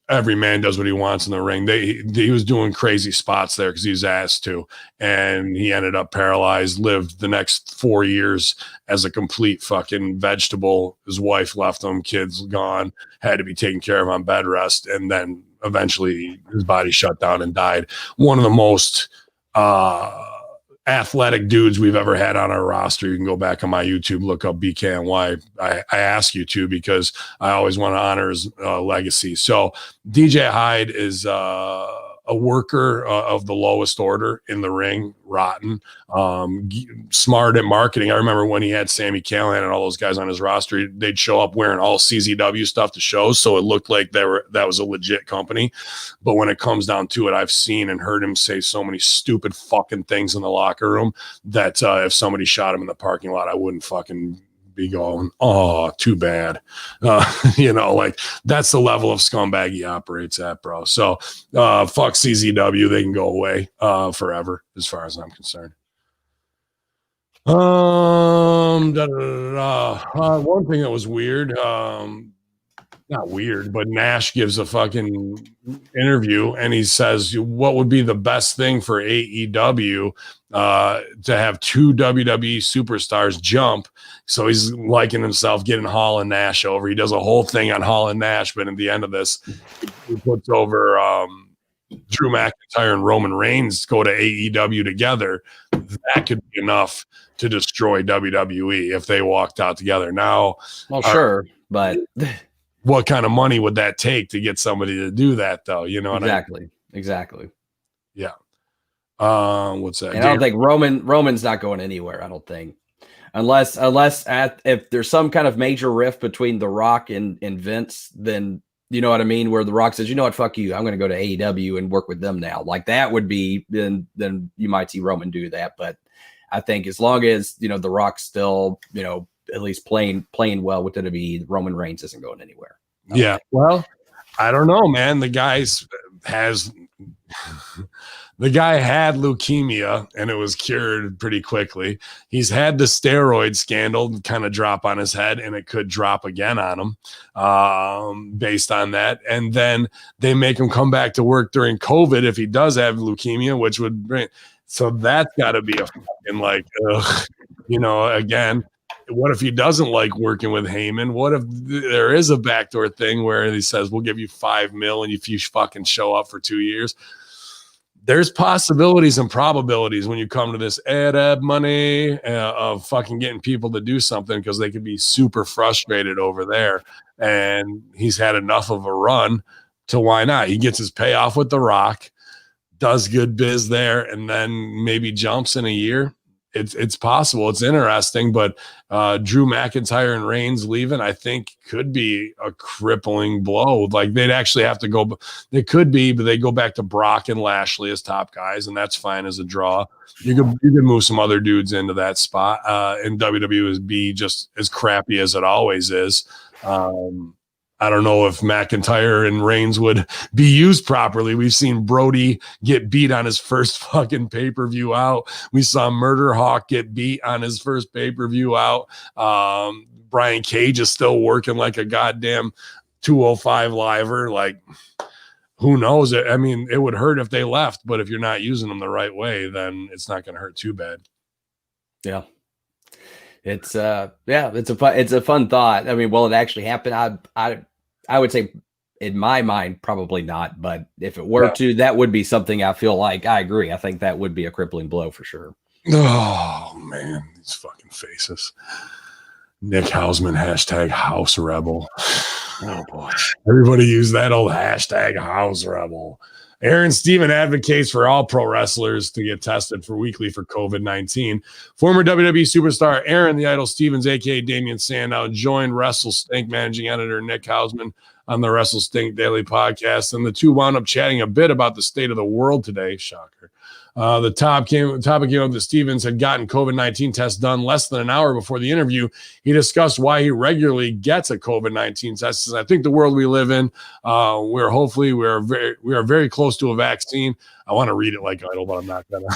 every man does what he wants in the ring. He was doing crazy spots there because he was asked to, and he ended up paralyzed, lived the next 4 years as a complete fucking vegetable. His wife left him, kids gone, had to be taken care of on bed rest, and then eventually his body shut down and died. One of the most athletic dudes we've ever had on our roster. You can go back on my YouTube, look up BKNY. I ask you to because I always want to honor his legacy. So DJ Hyde is a worker of the lowest order in the ring, rotten, smart at marketing. I remember when he had Sami Callihan and all those guys on his roster, they'd show up wearing all CZW stuff to shows, so it looked like that was a legit company. But when it comes down to it, I've seen and heard him say so many stupid fucking things in the locker room that if somebody shot him in the parking lot, I wouldn't fucking be going, oh, too bad. Like that's the level of scumbag he operates at, bro. So fuck CZW, they can go away forever as far as I'm concerned. One thing that was weird, not weird, but Nash gives a fucking interview and he says, what would be the best thing for AEW to have two WWE superstars jump? So he's liking himself getting Hall and Nash over. He does a whole thing on Hall and Nash, but at the end of this, he puts over Drew McIntyre and Roman Reigns go to AEW together. That could be enough to destroy WWE if they walked out together. Now, well, sure, but what kind of money would that take to get somebody to do that, though? You know what exactly. I mean? Exactly. Yeah. What's that? And I don't think Roman's not going anywhere. I don't think. Unless if there's some kind of major rift between The Rock and Vince, then you know what I mean, where The Rock says, you know what, fuck you, I'm going to go to AEW and work with them now. Like that would be, then you might see Roman do that. But I think as long as, The Rock's still, at least playing well with WWE, Roman Reigns isn't going anywhere. Yeah. Well, I don't know, man. The guy had leukemia and it was cured pretty quickly. He's had the steroid scandal kind of drop on his head, and it could drop again on him based on that. And then they make him come back to work during COVID if he does have leukemia, which would bring. So that's got to be a fucking again. what if he doesn't like working with Hamin? What if there is a backdoor thing where he says, we'll give you $5 million if you fucking show up for 2 years? There's possibilities and probabilities when you come to this ad money of fucking getting people to do something because they could be super frustrated over there. And he's had enough of a run to why not? He gets his payoff with The Rock, does good biz there, and then maybe jumps in a year. It's possible. It's interesting, but Drew McIntyre and Reigns leaving, I think, could be a crippling blow. Like they'd actually have to go. They could be, but they go back to Brock and Lashley as top guys, and that's fine as a draw. You could move some other dudes into that spot, and WWE would be just as crappy as it always is. I don't know if McIntyre and Reigns would be used properly. We've seen Brody get beat on his first fucking pay-per-view out. We saw Murder Hawk get beat on his first pay-per-view out. Brian Cage is still working like a goddamn 205 liver. Like, who knows? I mean, it would hurt if they left, but if you're not using them the right way, then it's not going to hurt too bad. Yeah. It's a fun thought. I mean, will it actually happen? I would say in my mind, probably not. But if it were to, that would be something I feel like I agree. I think that would be a crippling blow for sure. Oh man, these fucking faces. Nick Hausman, hashtag House Rebel. Oh boy. Everybody use that old hashtag House Rebel. Aaron Stephen advocates for all pro wrestlers to get tested weekly for COVID-19. Former WWE superstar Aaron the Idol Stevens, a.k.a. Damian Sandow, joined Wrestle Stink managing editor Nick Hausman on the Wrestle Stink Daily podcast, and the two wound up chatting a bit about the state of the world today. Shocker. The topic came up that Stevens had gotten COVID-19 test done less than an hour before the interview. He discussed why he regularly gets a COVID-19 test. Says, I think the world we live in, we are very close to a vaccine. I want to read it like Idol, but I'm not gonna.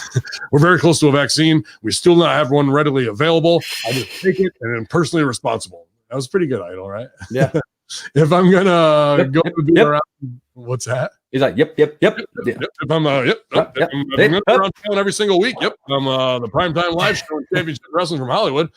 We're very close to a vaccine. We still not have one readily available. I just take it and I'm personally responsible. That was pretty good, Idol, right? Yeah. If I'm gonna go to be around, what's that? He's like, yep. If I'm around town every single week, I'm the primetime live show and championship wrestling from Hollywood.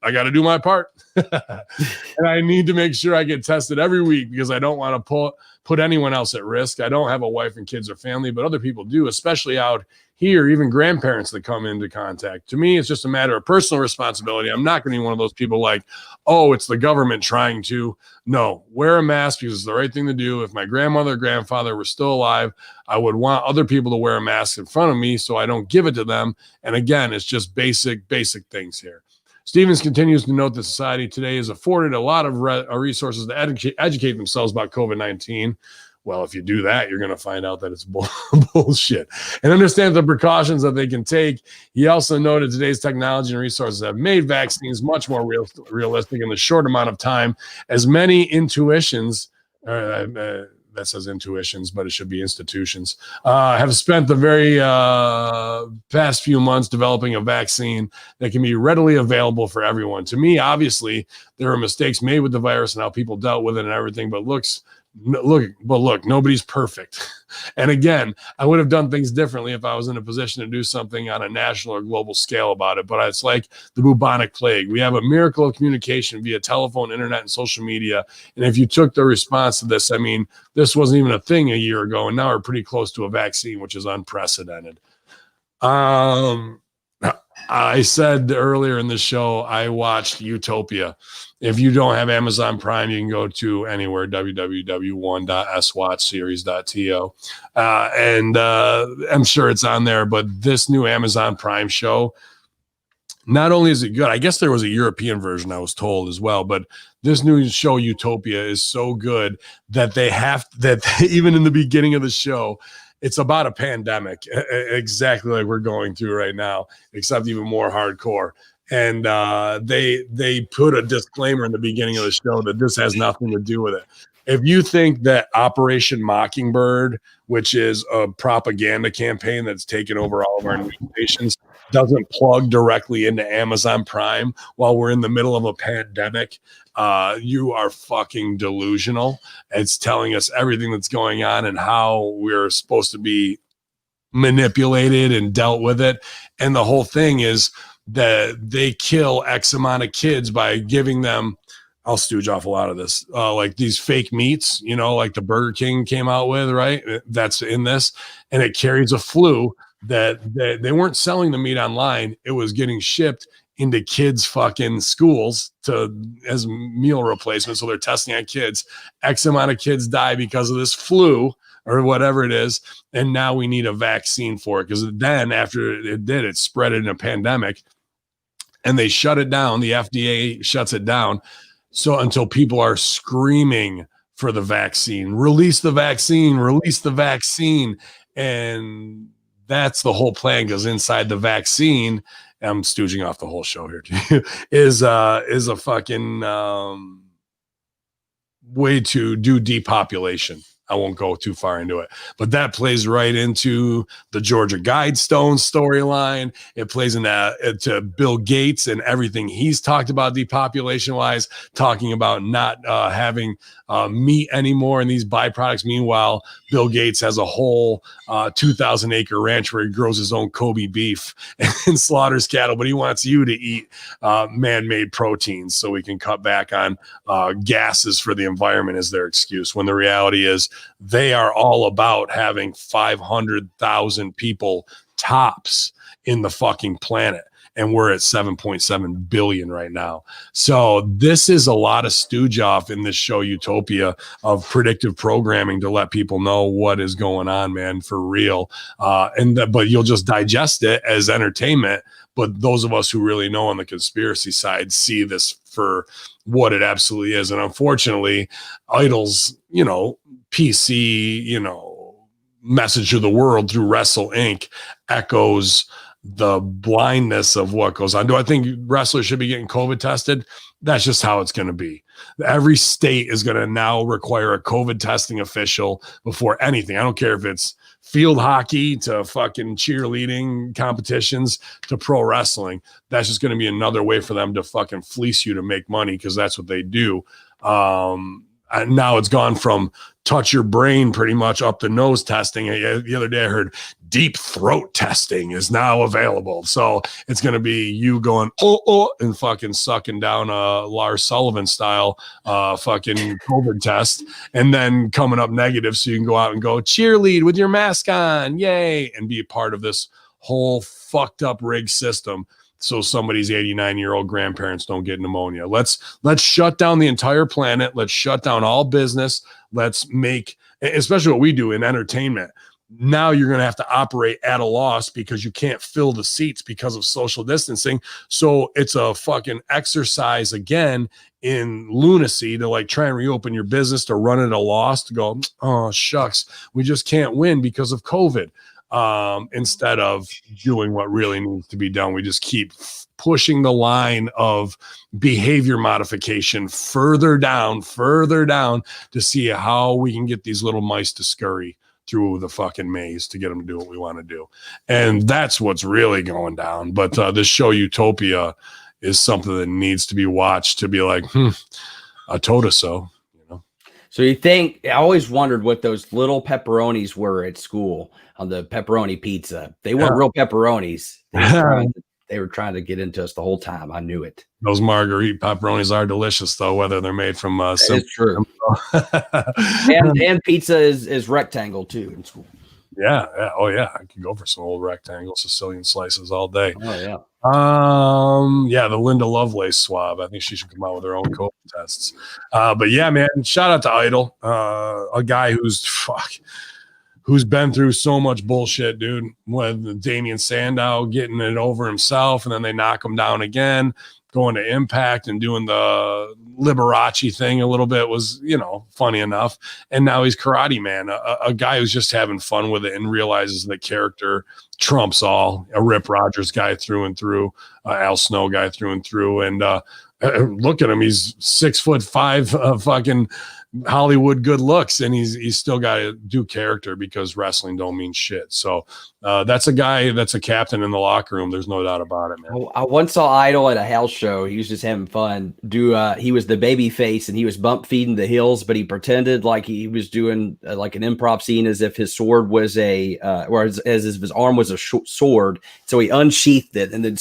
I got to do my part, and I need to make sure I get tested every week because I don't want to put anyone else at risk. I don't have a wife and kids or family, but other people do, especially out here, even grandparents that come into contact. To me, it's just a matter of personal responsibility. I'm not going to be one of those people like, oh, it's the government trying to. No, wear a mask because it's the right thing to do. If my grandmother or grandfather were still alive, I would want other people to wear a mask in front of me so I don't give it to them. And again, it's just basic things here. Stevens continues to note that society today is afforded a lot of resources to educate themselves about COVID-19. Well, if you do that, you're going to find out that it's bullshit and understand the precautions that they can take. He also noted today's technology and resources have made vaccines much more realistic in the short amount of time. As many intuitions, that says intuitions, but it should be institutions, have spent the very past few months developing a vaccine that can be readily available for everyone. To me, obviously, there were mistakes made with the virus and how people dealt with it and everything, but look, nobody's perfect. And again, I would have done things differently if I was in a position to do something on a national or global scale about it. But it's like the bubonic plague. We have a miracle of communication via telephone, internet, and social media. And if you took the response to this, I mean, this wasn't even a thing a year ago, and now we're pretty close to a vaccine, which is unprecedented. I said earlier in the show, I watched Utopia. If you don't have Amazon Prime, you can go to anywhere, www.1.swatchseries.to. And I'm sure it's on there, but this new Amazon Prime show, not only is it good, I guess there was a European version I was told as well, but this new show, Utopia, is so good that even in the beginning of the show, it's about a pandemic, exactly like we're going through right now, except even more hardcore. And they put a disclaimer in the beginning of the show that this has nothing to do with it. If you think that Operation Mockingbird, which is a propaganda campaign that's taken over all of our news stations, doesn't plug directly into Amazon Prime while we're in the middle of a pandemic, you are fucking delusional. It's telling us everything that's going on and how we're supposed to be manipulated and dealt with it. And the whole thing is, that they kill X amount of kids by giving them, I'll stooge off a lot of this, like these fake meats, you know, like the Burger King came out with, right? That's in this, and it carries a flu that they weren't selling the meat online. It was getting shipped into kids' fucking schools as meal replacement. So they're testing on kids. X amount of kids die because of this flu or whatever it is. And now we need a vaccine for it. Because then after it spread in a pandemic and they shut it down. The FDA shuts it down. So until people are screaming for the vaccine, release the vaccine, release the vaccine. And that's the whole plan, because inside the vaccine, I'm stooging off the whole show here too, is a fucking way to do depopulation. I won't go too far into it, but that plays right into the Georgia Guidestone storyline. It plays in that to Bill Gates and everything he's talked about depopulation wise, talking about not having meat anymore and these byproducts. Meanwhile, Bill Gates has a whole 2,000 acre ranch where he grows his own Kobe beef and slaughters cattle, but he wants you to eat man-made proteins so we can cut back on gases for the environment as their excuse, when the reality is they are all about having 500,000 people tops in the fucking planet. And we're at 7.7 billion right now. So this is a lot of stooge off in this show Utopia of predictive programming to let people know what is going on, man, for real. But you'll just digest it as entertainment. But those of us who really know on the conspiracy side see this for what it absolutely is. And unfortunately, Idol's, PC, message to the world through Wrestle Inc. echoes the blindness of what goes on. Do I think wrestlers should be getting COVID tested? That's just how it's going to be. Every state is going to now require a COVID testing official before anything. I don't care if it's field hockey to fucking cheerleading competitions to pro wrestling. That's just going to be another way for them to fucking fleece you to make money, because that's what they do. And now it's gone from touch your brain pretty much up the nose testing. The other day I heard deep throat testing is now available. So it's going to be you going, oh, and fucking sucking down a Lars Sullivan style fucking COVID test, and then coming up negative so you can go out and go cheerlead with your mask on, yay, and be a part of this whole fucked up rigged system. So somebody's 89-year-old grandparents don't get pneumonia. Let's shut down the entire planet. Let's shut down all business. Let's make, especially what we do in entertainment. Now you're going to have to operate at a loss because you can't fill the seats because of social distancing. So it's a fucking exercise again in lunacy to like try and reopen your business, to run at a loss, to go, oh, shucks, we just can't win because of COVID. Instead of doing what really needs to be done. We just keep pushing the line of behavior modification further down to see how we can get these little mice to scurry through the fucking maze to get them to do what we want to do. And that's what's really going down. But this show Utopia is something that needs to be watched to be like, I told us so. So you think, I always wondered what those little pepperonis were at school on the pepperoni pizza. They weren't real pepperonis. They were trying to get into us the whole time. I knew it. Those margarita pepperonis are delicious, though, whether they're made from it's true. and pizza is rectangle too in school. Yeah. Oh yeah, I could go for some old rectangle Sicilian slices all day. Oh yeah. The Linda Lovelace swab. I think she should come out with her own COVID tests. But yeah, man, shout out to Idol, a guy who's been through so much bullshit, dude. With Damian Sandow getting it over himself, and then they knock him down again, going to Impact and doing the Liberace thing a little bit was, funny enough. And now he's Karate Man, a guy who's just having fun with it and realizes that character trumps all. A Rip Rogers guy through and through, Al Snow guy through and through. And look at him. He's 6'5", fucking Hollywood good looks, and he's still got to do character because wrestling don't mean shit. So That's a guy that's a captain in the locker room. There's no doubt about it, man. I once saw Idol at a house show. He was just having fun. He was the baby face and he was bump feeding the hills, but he pretended like he was doing like an improv scene as if his sword was as if his arm was a sword. So he unsheathed it and then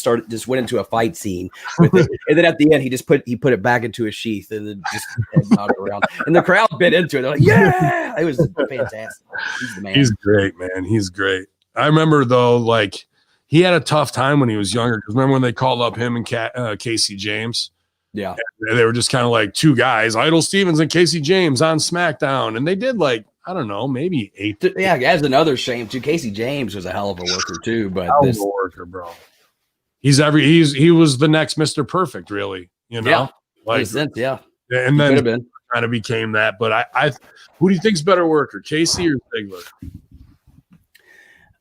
went into a fight scene with it. And then at the end, he put it back into his sheath and then just nodded around. And the crowd bit into it. They're like, yeah, it was fantastic. He's the man. He's great, man. He's great. I remember though, like he had a tough time when he was younger. Because remember when they called up him and Casey James? Yeah, and they were just kind of like two guys, Idol Stevens and Casey James on SmackDown, and they did like I don't know, maybe 8. Yeah, as another shame too. Casey James was a hell of a worker too, but hell of a worker, bro. He was the next Mr. Perfect, really. You know, yeah, like yeah, and then kind of became that. But I who do you think's better worker, Casey or Ziggler?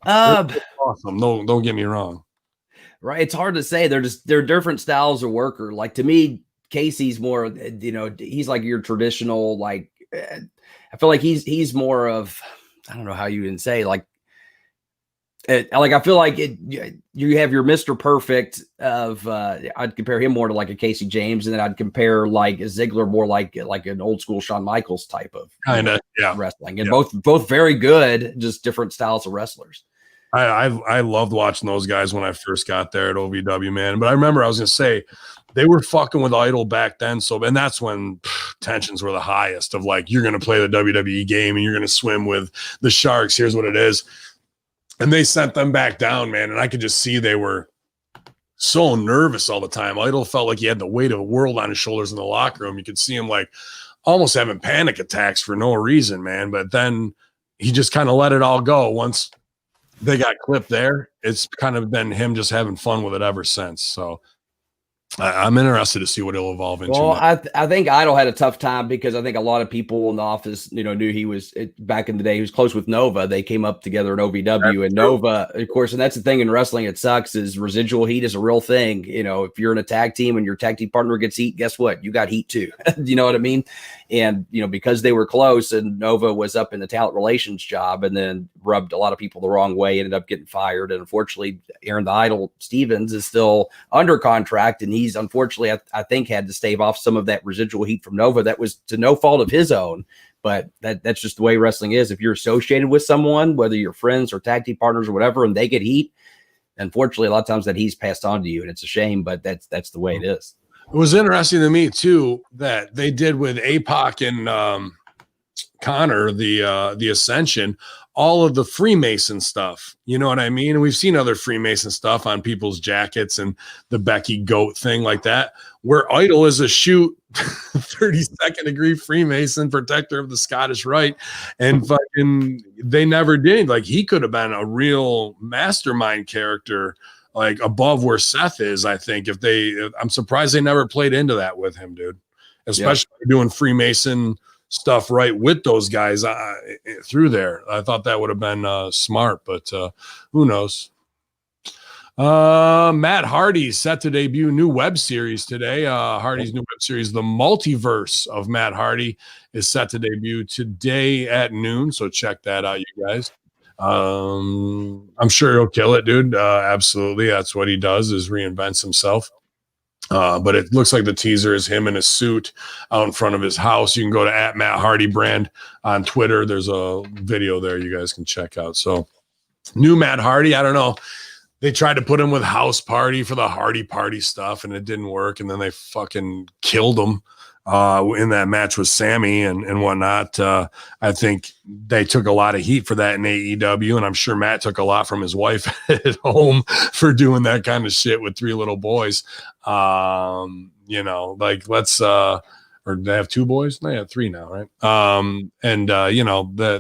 Awesome. No, don't get me wrong. Right. It's hard to say. They're different styles of worker. Like to me, Casey's more, he's like your traditional, like, I feel like he's more of, I don't know how you can say like I feel like you have your Mr. Perfect of, I'd compare him more to like a Casey James. And then I'd compare like a Ziggler more like an old school Shawn Michaels type of wrestling and both very good, just different styles of wrestlers. I loved watching those guys when I first got there at OVW, man. But I remember I was going to say they were fucking with Idol back then. And that's when tensions were the highest of like, you're going to play the WWE game and you're going to swim with the Sharks. Here's what it is. And they sent them back down, man. And I could just see they were so nervous all the time. Idol felt like he had the weight of the world on his shoulders in the locker room. You could see him like almost having panic attacks for no reason, man. But then he just kind of let it all go once they got clipped there. It's kind of been him just having fun with it ever since. So I'm interested to see what he'll evolve into. Well, I think Idol had a tough time because I think a lot of people in the office, knew he was back in the day. He was close with Nova. They came up together in OVW and Nova, of course. And that's the thing in wrestling. It sucks is residual heat is a real thing. If you're in a tag team and your tag team partner gets heat, guess what? You got heat too. You know what I mean? And, because they were close and Nova was up in the talent relations job and then rubbed a lot of people the wrong way, ended up getting fired. And unfortunately, Aaron the Idol Stevens is still under contract. And he's unfortunately, I think, had to stave off some of that residual heat from Nova. That was to no fault of his own. But that's just the way wrestling is. If you're associated with someone, whether you're friends or tag team partners or whatever, and they get heat, unfortunately, a lot of times that heat's passed on to you. And it's a shame, but that's the way it is. It was interesting to me too that they did with APOC and Connor the Ascension, all of the Freemason stuff. You know what I mean? And we've seen other Freemason stuff on people's jackets and the Becky Goat thing like that, where Idol is a shoot 32nd degree Freemason, protector of the Scottish Rite, and fucking they never did. Like he could have been a real mastermind character, like above where Seth is. I think I'm surprised they never played into that with him, dude, especially doing Freemason stuff right with those guys through there. I thought that would have been smart, but who knows? Matt Hardy set to debut new web series today. Hardy's new web series, The Multiverse of Matt Hardy, is set to debut today at noon. So check that out, you guys. I'm sure he'll kill it, dude. Absolutely. That's what he does, is reinvents himself. But it looks like the teaser is him in a suit out in front of his house. You can go to @MattHardyBrand on Twitter. There's a video there you guys can check out. So new Matt Hardy, I don't know. They tried to put him with House Party for the Hardy Party stuff, and it didn't work. And then they fucking killed him in that match with Sammy and whatnot. I think they took a lot of heat for that in AEW, and I'm sure Matt took a lot from his wife at home for doing that kind of shit with 3 little boys. Like let's or they have 2 boys? They have 3 now, right?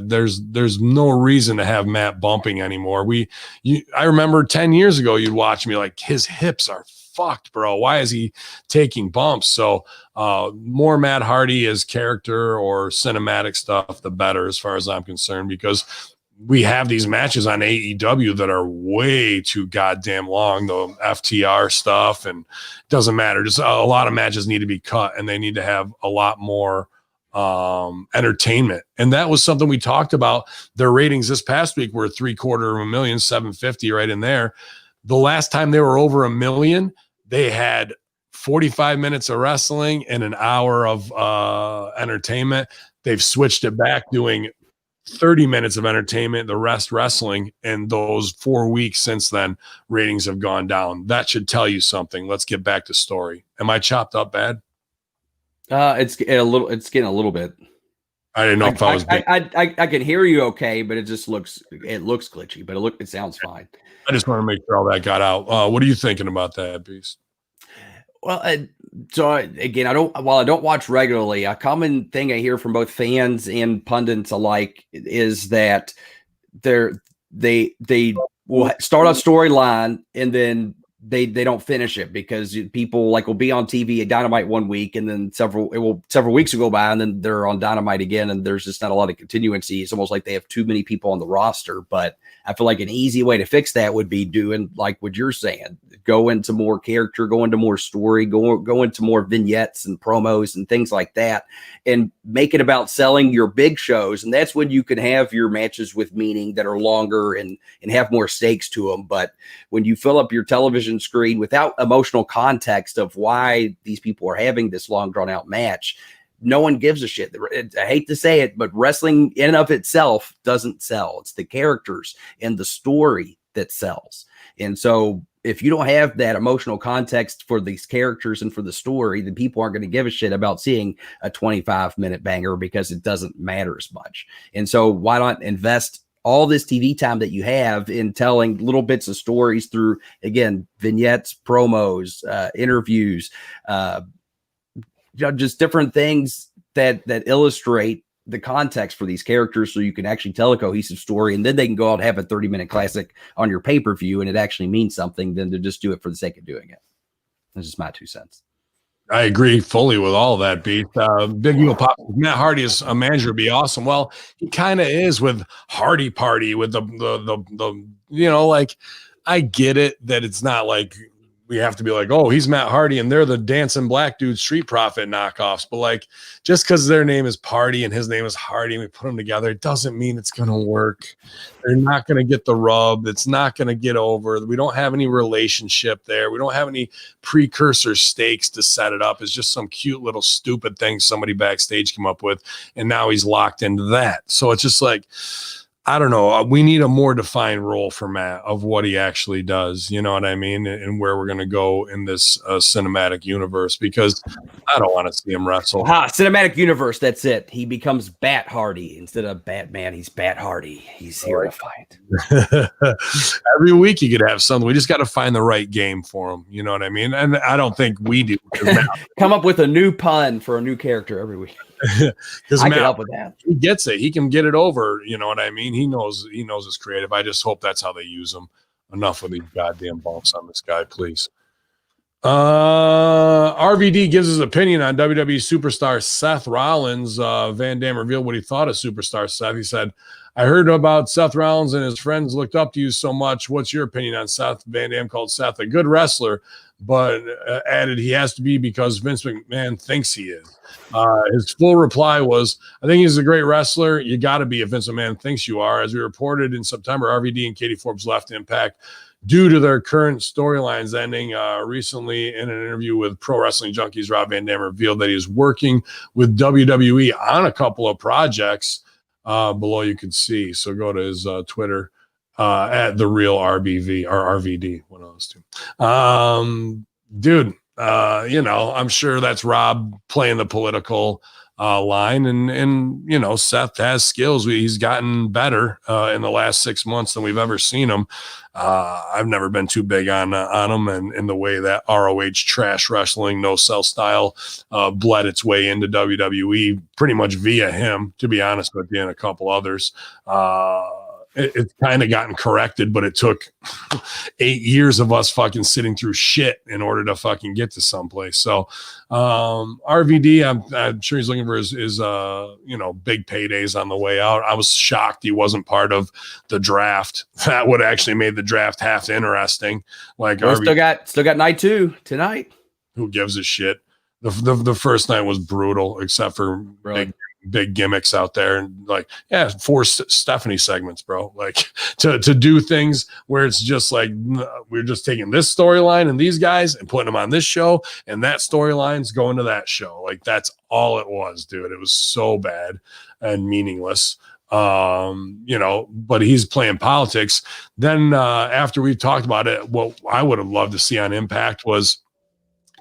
There's no reason to have Matt bumping anymore. I remember 10 years ago, you'd watch me like his hips are fucked, bro. Why is he taking bumps? So more Matt Hardy as character or cinematic stuff, the better, as far as I'm concerned, because we have these matches on AEW that are way too goddamn long, the FTR stuff, and it doesn't matter. Just a lot of matches need to be cut, and they need to have a lot more entertainment. And that was something we talked about. Their ratings this past week were 750,000, 750, right in there. The last time they were over 1 million, they had 45 minutes of wrestling and an hour of entertainment. They've switched it back, doing 30 minutes of entertainment, the rest wrestling. And those 4 weeks since then, ratings have gone down. That should tell you something. Let's get back to story. Am I chopped up bad? It's getting a little bit. I didn't know if I was. I can hear you okay, but it just looks glitchy. But it sounds fine. I just want to make sure all that got out. What are you thinking about that, Beast? Well, so again, while I don't watch regularly, a common thing I hear from both fans and pundits alike is that they will start a storyline and then they don't finish it because people will be on TV at Dynamite 1 week and then several weeks will go by and then they're on Dynamite again and there's just not a lot of continuity. It's almost like they have too many people on the roster. But I feel like an easy way to fix that would be doing like what you're saying, go into more character, go into more story, go into more vignettes and promos and things like that, and make it about selling your big shows. And that's when you can have your matches with meaning that are longer and have more stakes to them. But when you fill up your television screen without emotional context of why these people are having this long drawn out match, no one gives a shit. I hate to say it, but wrestling in and of itself doesn't sell. It's the characters and the story that sells. And so if you don't have that emotional context for these characters and for the story, then people aren't going to give a shit about seeing a 25-minute banger because it doesn't matter as much. And so why not invest all this TV time that you have in telling little bits of stories through, again, vignettes, promos, interviews, just different things that illustrate the context for these characters so you can actually tell a cohesive story, and then they can go out and have a 30-minute classic on your pay-per-view and it actually means something than to just do it for the sake of doing it. That's just my 2 cents. I agree fully with all of that, Beat. Big Eagle Pop, Matt Hardy as a manager would be awesome. Well, he kind of is with Hardy Party, with the I get it that it's not like we have to be like, oh, he's Matt Hardy and they're the dancing black dude Street Profit knockoffs. But like, just because their name is Party and his name is Hardy and we put them together, it doesn't mean it's going to work. They're not going to get the rub. It's not going to get over. We don't have any relationship there. We don't have any precursor stakes to set it up. It's just some cute little stupid thing somebody backstage came up with. And now he's locked into that. So it's just like, I don't know. We need a more defined role for Matt of what he actually does. You know what I mean? And where we're going to go in this cinematic universe, because I don't want to see him wrestle. Cinematic universe. That's it. He becomes Bat Hardy instead of Batman. He's Bat Hardy. He's here to fight. Every week you could have something. We just got to find the right game for him. You know what I mean? And I don't think we do. Come up with a new pun for a new character every week. Because I can help with that. He gets it. He can get it over. You know what I mean? He knows it's creative. I just hope that's how they use him. Enough of these goddamn bumps on this guy, please. RVD gives his opinion on WWE superstar Seth Rollins. Van Dam revealed what he thought of superstar Seth. He said, I heard about Seth Rollins and his friends looked up to you so much. What's your opinion on Seth? Van Dam called Seth a good wrestler, but added he has to be because Vince McMahon thinks he is. His full reply was, I think he's a great wrestler. You got to be if Vince McMahon thinks you are. As we reported in September, RVD and Katie Forbes left Impact due to their current storylines ending. Recently, in an interview with Pro Wrestling Junkies, Rob Van Dam revealed that he is working with WWE on a couple of projects. Below you can see. So go to his Twitter at the real RBV or RVD, one of those two. Dude, I'm sure that's Rob playing the political line, and Seth has skills. He's gotten better in the last 6 months than we've ever seen him. I've never been too big on him, and in the way that ROH trash wrestling, no sell style bled its way into WWE pretty much via him, to be honest with you, and a couple others. It's kind of gotten corrected, but it took 8 years of us fucking sitting through shit in order to fucking get to someplace. So RVD, I'm sure he's looking for his big paydays on the way out. I was shocked he wasn't part of the draft. That would actually made the draft half interesting. Like, still got night 2 tonight. Who gives a shit? The first night was brutal, except for big gimmicks out there, and like 4 Stephanie segments, bro. Like to do things where it's just like we're just taking this storyline and these guys and putting them on this show, and that storyline's going to that show. Like that's all it was, dude. It was so bad and meaningless. But he's playing politics. Then after we talked about it, what I would have loved to see on Impact was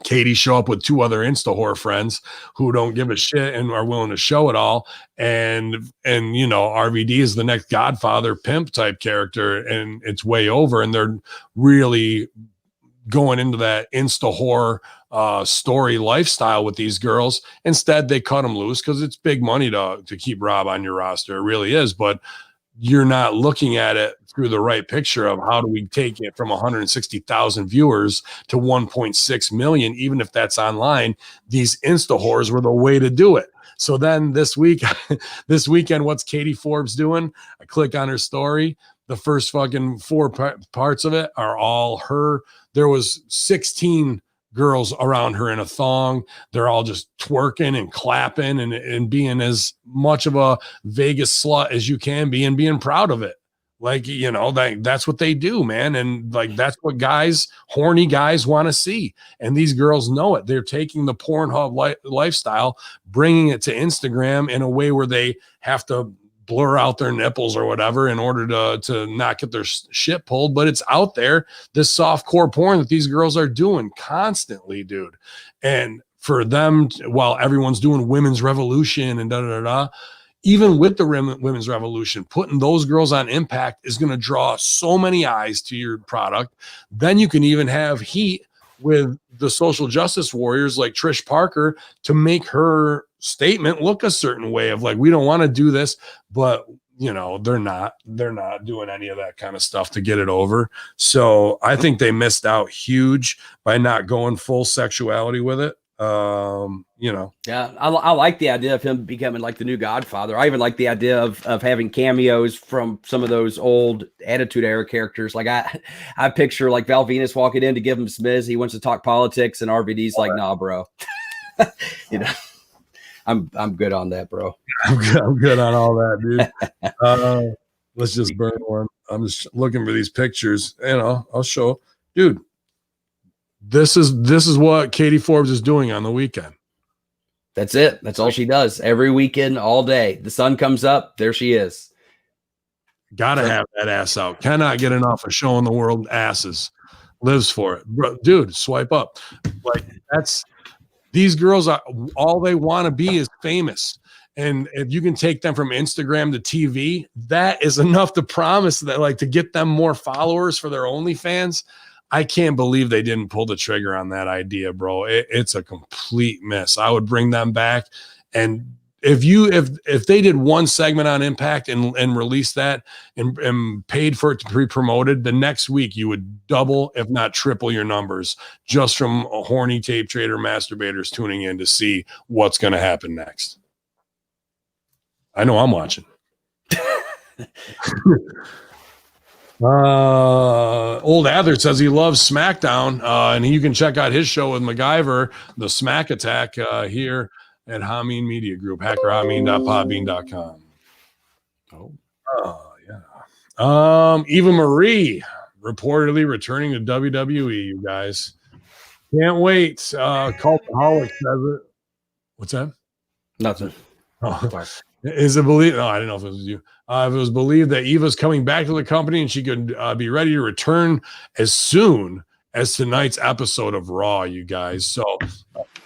Katie show up with 2 other Insta whore friends who don't give a shit and are willing to show it all. And RVD is the next Godfather pimp type character, and it's way over. And they're really going into that Insta whore story lifestyle with these girls. Instead, they cut them loose because it's big money to keep Rob on your roster. It really is. But you're not looking at it through the right picture of how do we take it from 160,000 viewers to 1.6 million, even if that's online. These Insta whores were the way to do it. So then this weekend, what's Katie Forbes doing? I click on her story. The first fucking 4 parts of it are all her. There was 16 girls around her in a thong. They're all just twerking and clapping and being as much of a Vegas slut as you can be and being proud of it. Like, that's what they do, man. And like, that's what horny guys want to see. And these girls know it. They're taking the Pornhub lifestyle, bringing it to Instagram in a way where they have to blur out their nipples or whatever in order to not get their shit pulled. But it's out there, this softcore porn that these girls are doing constantly, dude. And for them, while everyone's doing women's revolution and even with the women's revolution, putting those girls on Impact is going to draw so many eyes to your product. Then you can even have heat with the social justice warriors like Trish Parker to make her statement look a certain way of like, we don't want to do this, but they're not doing any of that kind of stuff to get it over. So I think they missed out huge by not going full sexuality with it. Yeah, I like the idea of him becoming like the new Godfather. I even like the idea of having cameos from some of those old Attitude Era characters. Like I picture like Val Venus walking in to give him smiz. He wants to talk politics, and RVD's like, nah, bro. I'm good on that, bro. I'm good on all that, dude. Let's just burn one. I'm just looking for these pictures. I'll show, dude. This is what Katie Forbes is doing on the weekend. That's it. That's all she does every weekend, all day. The sun comes up, there she is. Gotta have that ass out. Cannot get enough of showing the world asses. Lives for it, bro. Dude, swipe up. Like these girls are all they want to be is famous. And if you can take them from Instagram to TV, that is enough to promise that, like, to get them more followers for their OnlyFans. I can't believe they didn't pull the trigger on that idea, bro. It's a complete miss. I would bring them back. And if they did one segment on Impact and released that and paid for it to be promoted, the next week you would double, if not triple, your numbers just from horny tape trader masturbators tuning in to see what's going to happen next. I know I'm watching. Old Adler says he loves SmackDown, and you can check out his show with MacGyver, the Smack Attack, here at Hamin Media Group, hackerhamin.podbean.com. Oh, yeah. Eva Marie reportedly returning to WWE, you guys. Can't wait. Cultaholic says it. What's that? Nothing. Oh. Is it believed? No, I didn't know if it was you. If it was believed that Eva's coming back to the company and she could be ready to return as soon as tonight's episode of Raw, you guys. So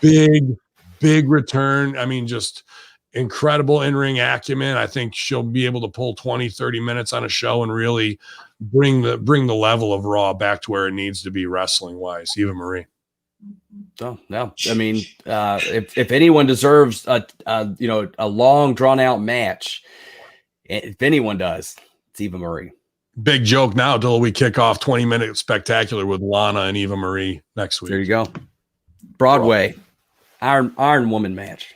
big return. I mean, just incredible in-ring acumen. I think she'll be able to pull 20, 30 minutes on a show and really bring the level of Raw back to where it needs to be wrestling-wise. Eva Marie. Oh, no. I mean, if anyone deserves a long drawn out match, if anyone does, it's Eva Marie. Big joke now till we kick off 20-minute spectacular with Lana and Eva Marie next week. There you go. Broadway, Iron Woman match.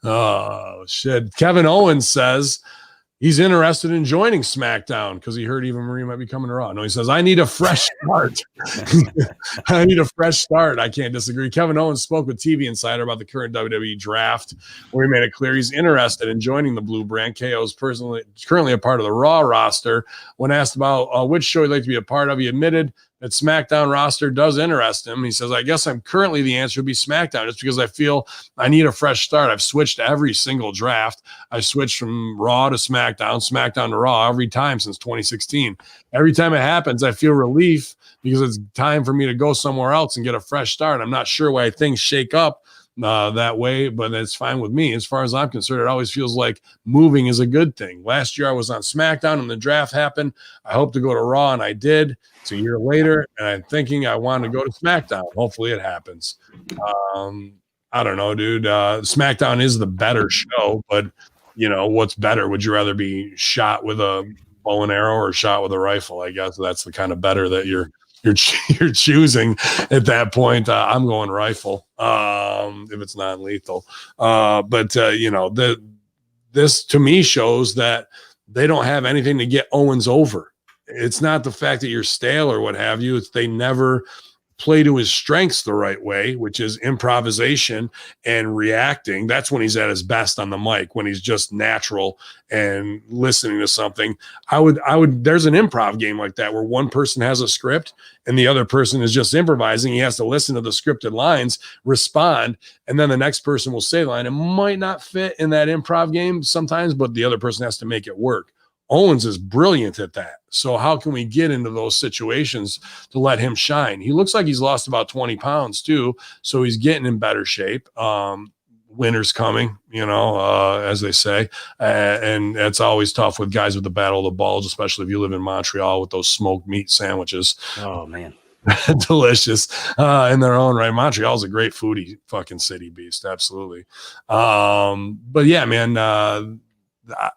Oh shit. Kevin Owens says He's interested in joining SmackDown because he heard Eva Marie might be coming to Raw. No, he says, I need a fresh start. I need a fresh start. I can't disagree. Kevin Owens spoke with TV Insider about the current WWE draft, where he made it clear he's interested in joining the Blue brand. KO is currently a part of the Raw roster. When asked about which show he'd like to be a part of, he admitted that SmackDown roster does interest him. He says, I guess I'm currently the answer would be SmackDown just because I feel I need a fresh start. I've switched every single draft. I switched from Raw to SmackDown, SmackDown to Raw every time since 2016. Every time it happens, I feel relief because it's time for me to go somewhere else and get a fresh start. I'm not sure why things shake up that way, but it's fine with me. As far as I'm concerned, it always feels like moving is a good thing. Last year I was on SmackDown and the draft happened. I hoped to go to Raw and I did. It's a year later and I'm thinking I want to go to SmackDown. Hopefully it happens. I don't know, dude. SmackDown is the better show, but you know, what's better? Would you rather be shot with a bow and arrow or shot with a rifle? I guess that's the kind of better that you're choosing at that point. I'm going rifle if it's not lethal. But you know, this to me shows that they don't have anything to get Owens over. It's not the fact that you're stale or what have you. It's they never play to his strengths the right way, which is improvisation and reacting. That's when he's at his best on the mic, when he's just natural and listening to something. There's an improv game like that where one person has a script and the other person is just improvising. He has to listen to the scripted lines, respond, and then the next person will say the line. It might not fit in that improv game sometimes, but the other person has to make it work. Owens is brilliant at that. So how can we get into those situations to let him shine? He looks like he's lost about 20 pounds too. So he's getting in better shape. Winter's coming, you know, as they say. And it's always tough with guys with the battle of the balls, especially if you live in Montreal with those smoked meat sandwiches. Oh, man. Delicious in their own right. Montreal's a great foodie fucking city, beast. Absolutely. But yeah, man,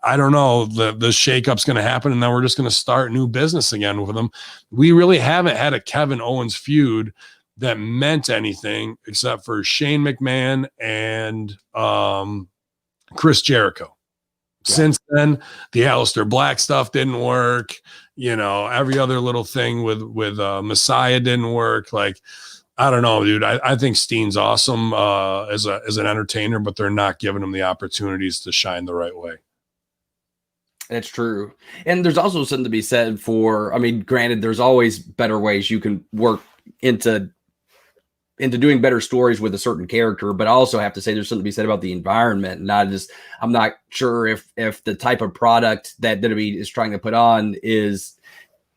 I don't know. The shakeup's going to happen, and then we're just going to start new business again with them. We really haven't had a Kevin Owens feud that meant anything except for Shane McMahon and Chris Jericho. Yeah. Since then, the Alistair Black stuff didn't work. You know, every other little thing with Messiah didn't work. Like, I don't know, dude. I think Steen's awesome as an entertainer, but they're not giving him the opportunities to shine the right way. That's true. And there's also something to be said for, I mean, granted, there's always better ways you can work into doing better stories with a certain character, but I also have to say there's something to be said about the environment. And I'm not sure if the type of product that WWE is trying to put on is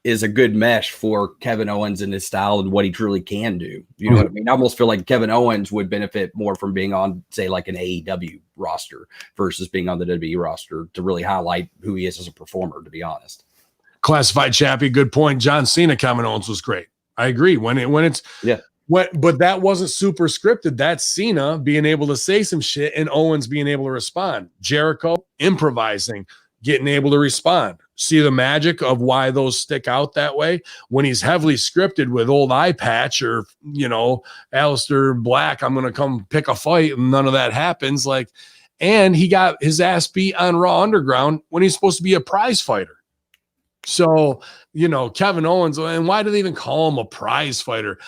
a good mesh for Kevin Owens and his style and what he truly can do. You know what I mean? I almost feel like Kevin Owens would benefit more from being on, say, like an AEW roster versus being on the WWE roster to really highlight who he is as a performer, to be honest. Classified Chappie, good point. John Cena, Kevin Owens was great. I agree. But that wasn't super scripted. That's Cena being able to say some shit and Owens being able to respond. Jericho improvising, getting able to respond. See the magic of why those stick out that way? When he's heavily scripted with old eye patch or, you know, Alistair Black, I'm going to come pick a fight, and none of that happens. Like, and he got his ass beat on Raw Underground when he's supposed to be a prize fighter. So, you know, Kevin Owens, and why do they even call him a prize fighter?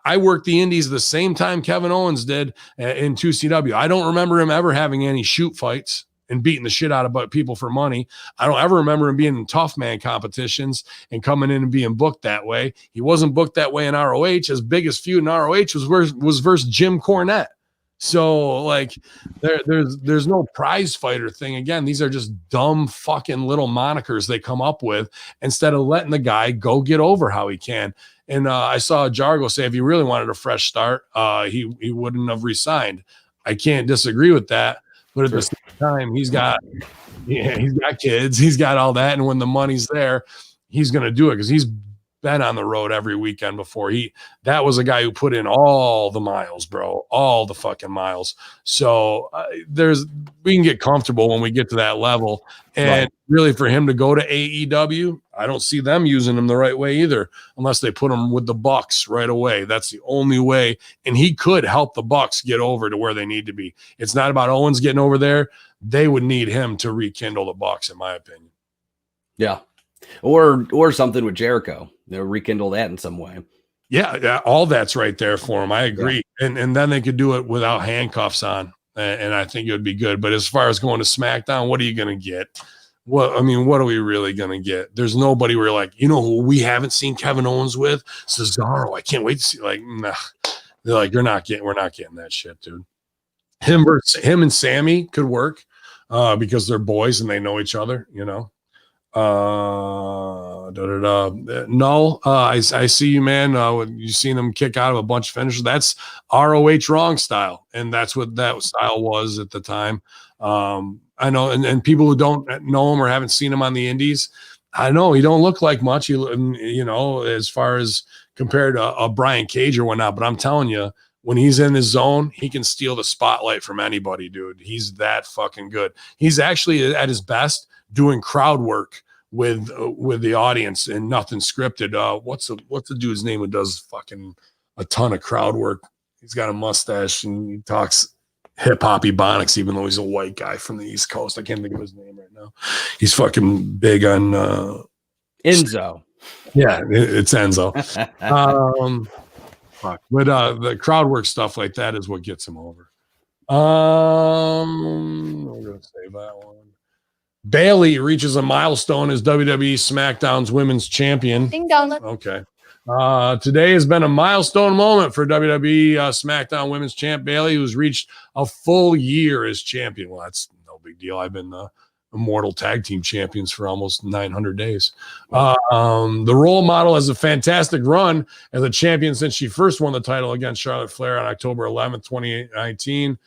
I worked the indies the same time Kevin Owens did in 2CW. I don't remember him ever having any shoot fights and beating the shit out of people for money. I don't ever remember him being in tough man competitions and coming in and being booked that way. He wasn't booked that way in ROH. His biggest feud in ROH was versus Jim Cornette. So like there's no prize fighter thing. Again, these are just dumb fucking little monikers they come up with instead of letting the guy go get over how he can. And I saw Jargo say if he really wanted a fresh start, he wouldn't have resigned. I can't disagree with that. But at the same time, he's got kids, he's got all that, and when the money's there, he's going to do it because he's been on the road every weekend before. That was a guy who put in all the miles, bro, all the fucking miles. So we can get comfortable when we get to that level, and really for him to go to AEW, I don't see them using him the right way either, unless they put him with the Bucks right away. That's the only way, and he could help the Bucks get over to where they need to be. It's not about Owens getting over there. They would need him to rekindle the Bucks, in my opinion. Yeah. Or something with Jericho. They'll rekindle that in some way. Yeah, all that's right there for him. I agree. Yeah. And then they could do it without handcuffs on. And I think it would be good. But as far as going to SmackDown, what are you going to get? What are we really going to get? There's nobody where like, you know who we haven't seen Kevin Owens with? Cesaro. I can't wait to see. Like, nah. They're like, we're not getting that shit, dude. Him and Sammy could work because they're boys and they know each other, you know. No, I see you, man. You seen him kick out of a bunch of finishes. That's ROH wrong style, and that's what that style was at the time. I know, and people who don't know him or haven't seen him on the indies, I know he don't look like much. You know, as far as compared to a Brian Cage or whatnot. But I'm telling you, when he's in his zone, he can steal the spotlight from anybody, dude. He's that fucking good. He's actually at his best doing crowd work with the audience and nothing scripted. What's the dude's name who does fucking a ton of crowd work? He's got a mustache and he talks hip hop ebonics, even though he's a white guy from the East Coast. I can't think of his name right now. He's fucking big on Enzo. Yeah, it's Enzo. Fuck. But the crowd work stuff like that is what gets him over. I'm gonna save that one. Bayley reaches a milestone as WWE SmackDown's Women's Champion. Ding dong. Okay. Today has been a milestone moment for WWE SmackDown Women's Champ Bayley, who's reached a full year as champion. Well, that's no big deal. I've been Immortal Tag Team Champions for almost 900 days. The role model has a fantastic run as a champion since she first won the title against Charlotte Flair on October 11th, 2019.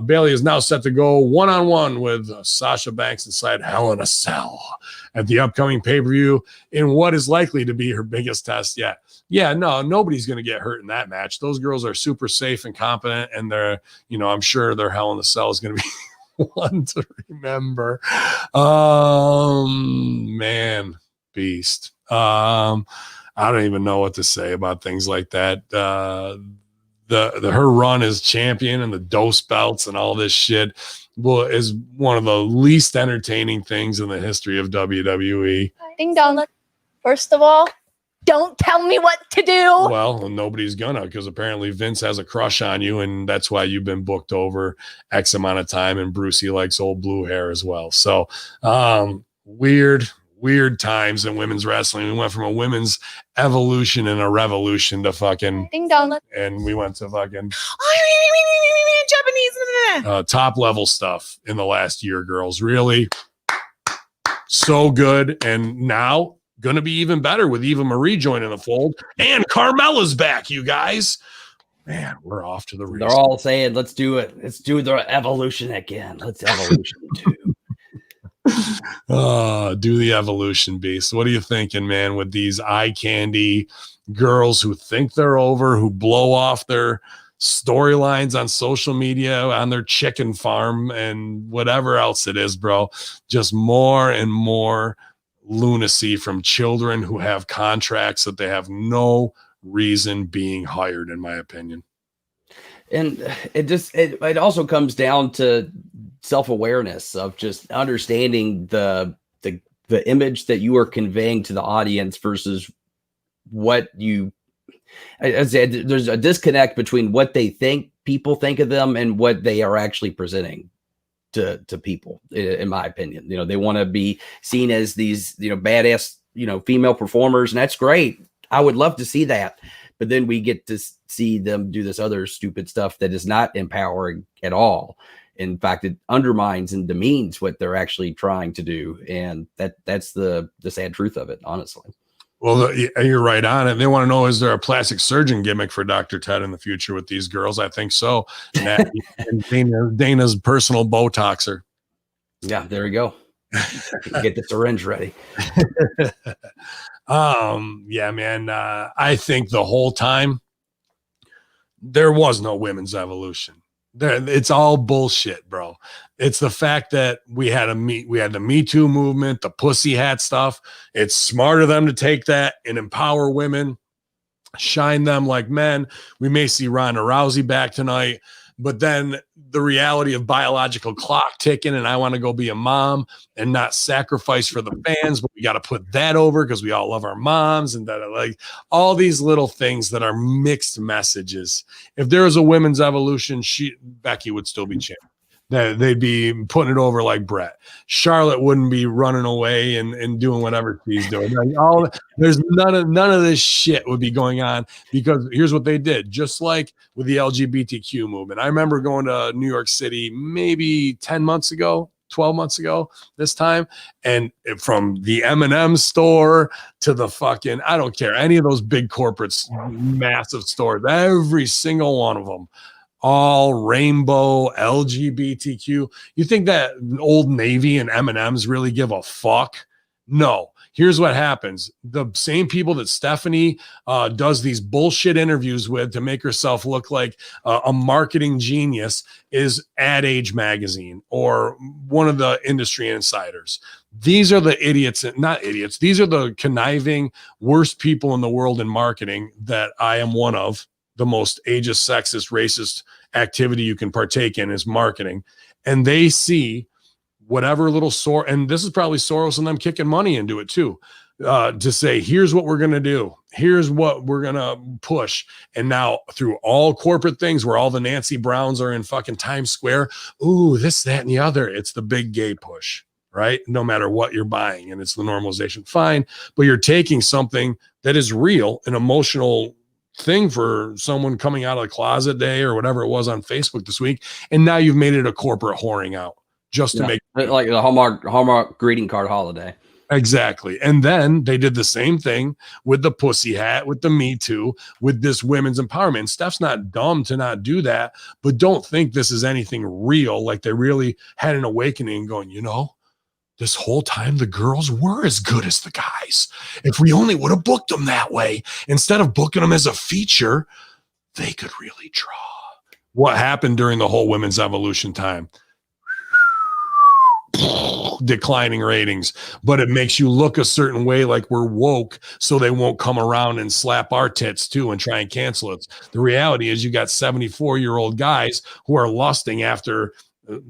Bayley is now set to go one-on-one with Sasha Banks inside Hell in a Cell at the upcoming pay-per-view in what is likely to be her biggest test yet. Yeah, no, nobody's going to get hurt in that match. Those girls are super safe and competent, and they're, I'm sure their Hell in a Cell is going to be one to remember. Man, beast. I don't even know what to say about things like that. Her run as champion and the dose belts and all this shit is one of the least entertaining things in the history of WWE. Ding dong. First of all, don't tell me what to do. Well, nobody's gonna, because apparently Vince has a crush on you, and that's why you've been booked over X amount of time, and Brucey likes old blue hair as well. So weird times in women's wrestling. We went from a women's evolution and a revolution to fucking ding dong, and we went to fucking Japanese top level stuff in the last year, girls. Really so good. And now gonna be even better with Eva Marie joining the fold, and Carmella's back, you guys. Man, we're off to the races. They're all saying, let's do it. Let's do the evolution again. Let's evolution too. Do the evolution, beast. What are you thinking, man, with these eye candy girls who think they're over, who blow off their storylines on social media, on their chicken farm, and whatever else it is, bro? Just more and more lunacy from children who have contracts that they have no reason being hired, in my opinion. And it also comes down to self-awareness of just understanding the image that you are conveying to the audience versus what you. I said there's a disconnect between what they think people think of them and what they are actually presenting to people, in my opinion. They want to be seen as these badass female performers, and that's great. I would love to see that. But then we get to see them do this other stupid stuff that is not empowering at all. In fact, it undermines and demeans what they're actually trying to do. And that's the sad truth of it, honestly. Well, you're right on it. They want to know, is there a plastic surgeon gimmick for Dr. Ted in the future with these girls? I think so. And Dana's personal Botoxer. Yeah, there we go. Get the syringe ready. Yeah, man. I think the whole time there was no women's evolution. It's all bullshit, bro. It's the fact that we had the Me Too movement, the pussy hat stuff. It's smart of them to take that and empower women, shine them like men. We may see Ronda Rousey back tonight. But then the reality of biological clock ticking, and I want to go be a mom and not sacrifice for the fans, but we got to put that over because we all love our moms, and that, like, all these little things that are mixed messages. If there was a women's evolution, Becky would still be champion. They'd be putting it over like Brett. Charlotte wouldn't be running away and doing whatever she's doing. Like, there's none of this shit would be going on, because here's what they did. Just like with the LGBTQ movement, I remember going to New York City maybe 10 months ago, 12 months ago this time, and from the M&M store to the fucking, I don't care, any of those big corporates, massive stores, every single one of them, all rainbow, LGBTQ. You think that Old Navy and M&M's really give a fuck? No. Here's what happens. The same people that Stephanie does these bullshit interviews with to make herself look like a marketing genius is Ad Age magazine or one of the industry insiders. These are the idiots, not idiots. These are the conniving, worst people in the world in marketing that I am one of. The most ageist, sexist, racist activity you can partake in is marketing. And they see whatever little and this is probably Soros and them kicking money into it too, to say, here's what we're going to do. Here's what we're going to push. And now through all corporate things where all the Nancy Browns are in fucking Times Square, ooh, this, that, and the other, it's the big gay push, right? No matter what you're buying, and it's the normalization. Fine. But you're taking something that is real, an emotional thing for someone coming out of the closet day or whatever it was on Facebook this week, and now you've made it a corporate whoring out just to make like the Hallmark greeting card holiday. Exactly. And then they did the same thing with the pussy hat, with the Me Too, with this women's empowerment. And Steph's not dumb to not do that, but don't think this is anything real. Like they really had an awakening going, this whole time the girls were as good as the guys. If we only would have booked them that way, instead of booking them as a feature, they could really draw. What happened during the whole women's evolution time? Declining ratings, but it makes you look a certain way, like we're woke, so they won't come around and slap our tits too and try and cancel it. The reality is you got 74-year-old guys who are lusting after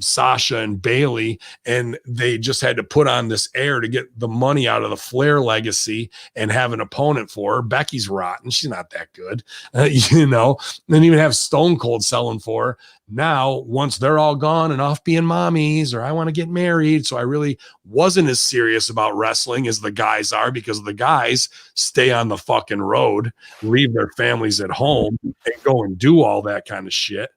Sasha and Bailey, and they just had to put on this air to get the money out of the Flair legacy and have an opponent for her. Becky's rotten. She's not that good, and even have Stone Cold selling for her. Now, once they're all gone and off being mommies, or I want to get married, so I really wasn't as serious about wrestling as the guys are, because the guys stay on the fucking road, leave their families at home, and go and do all that kind of shit.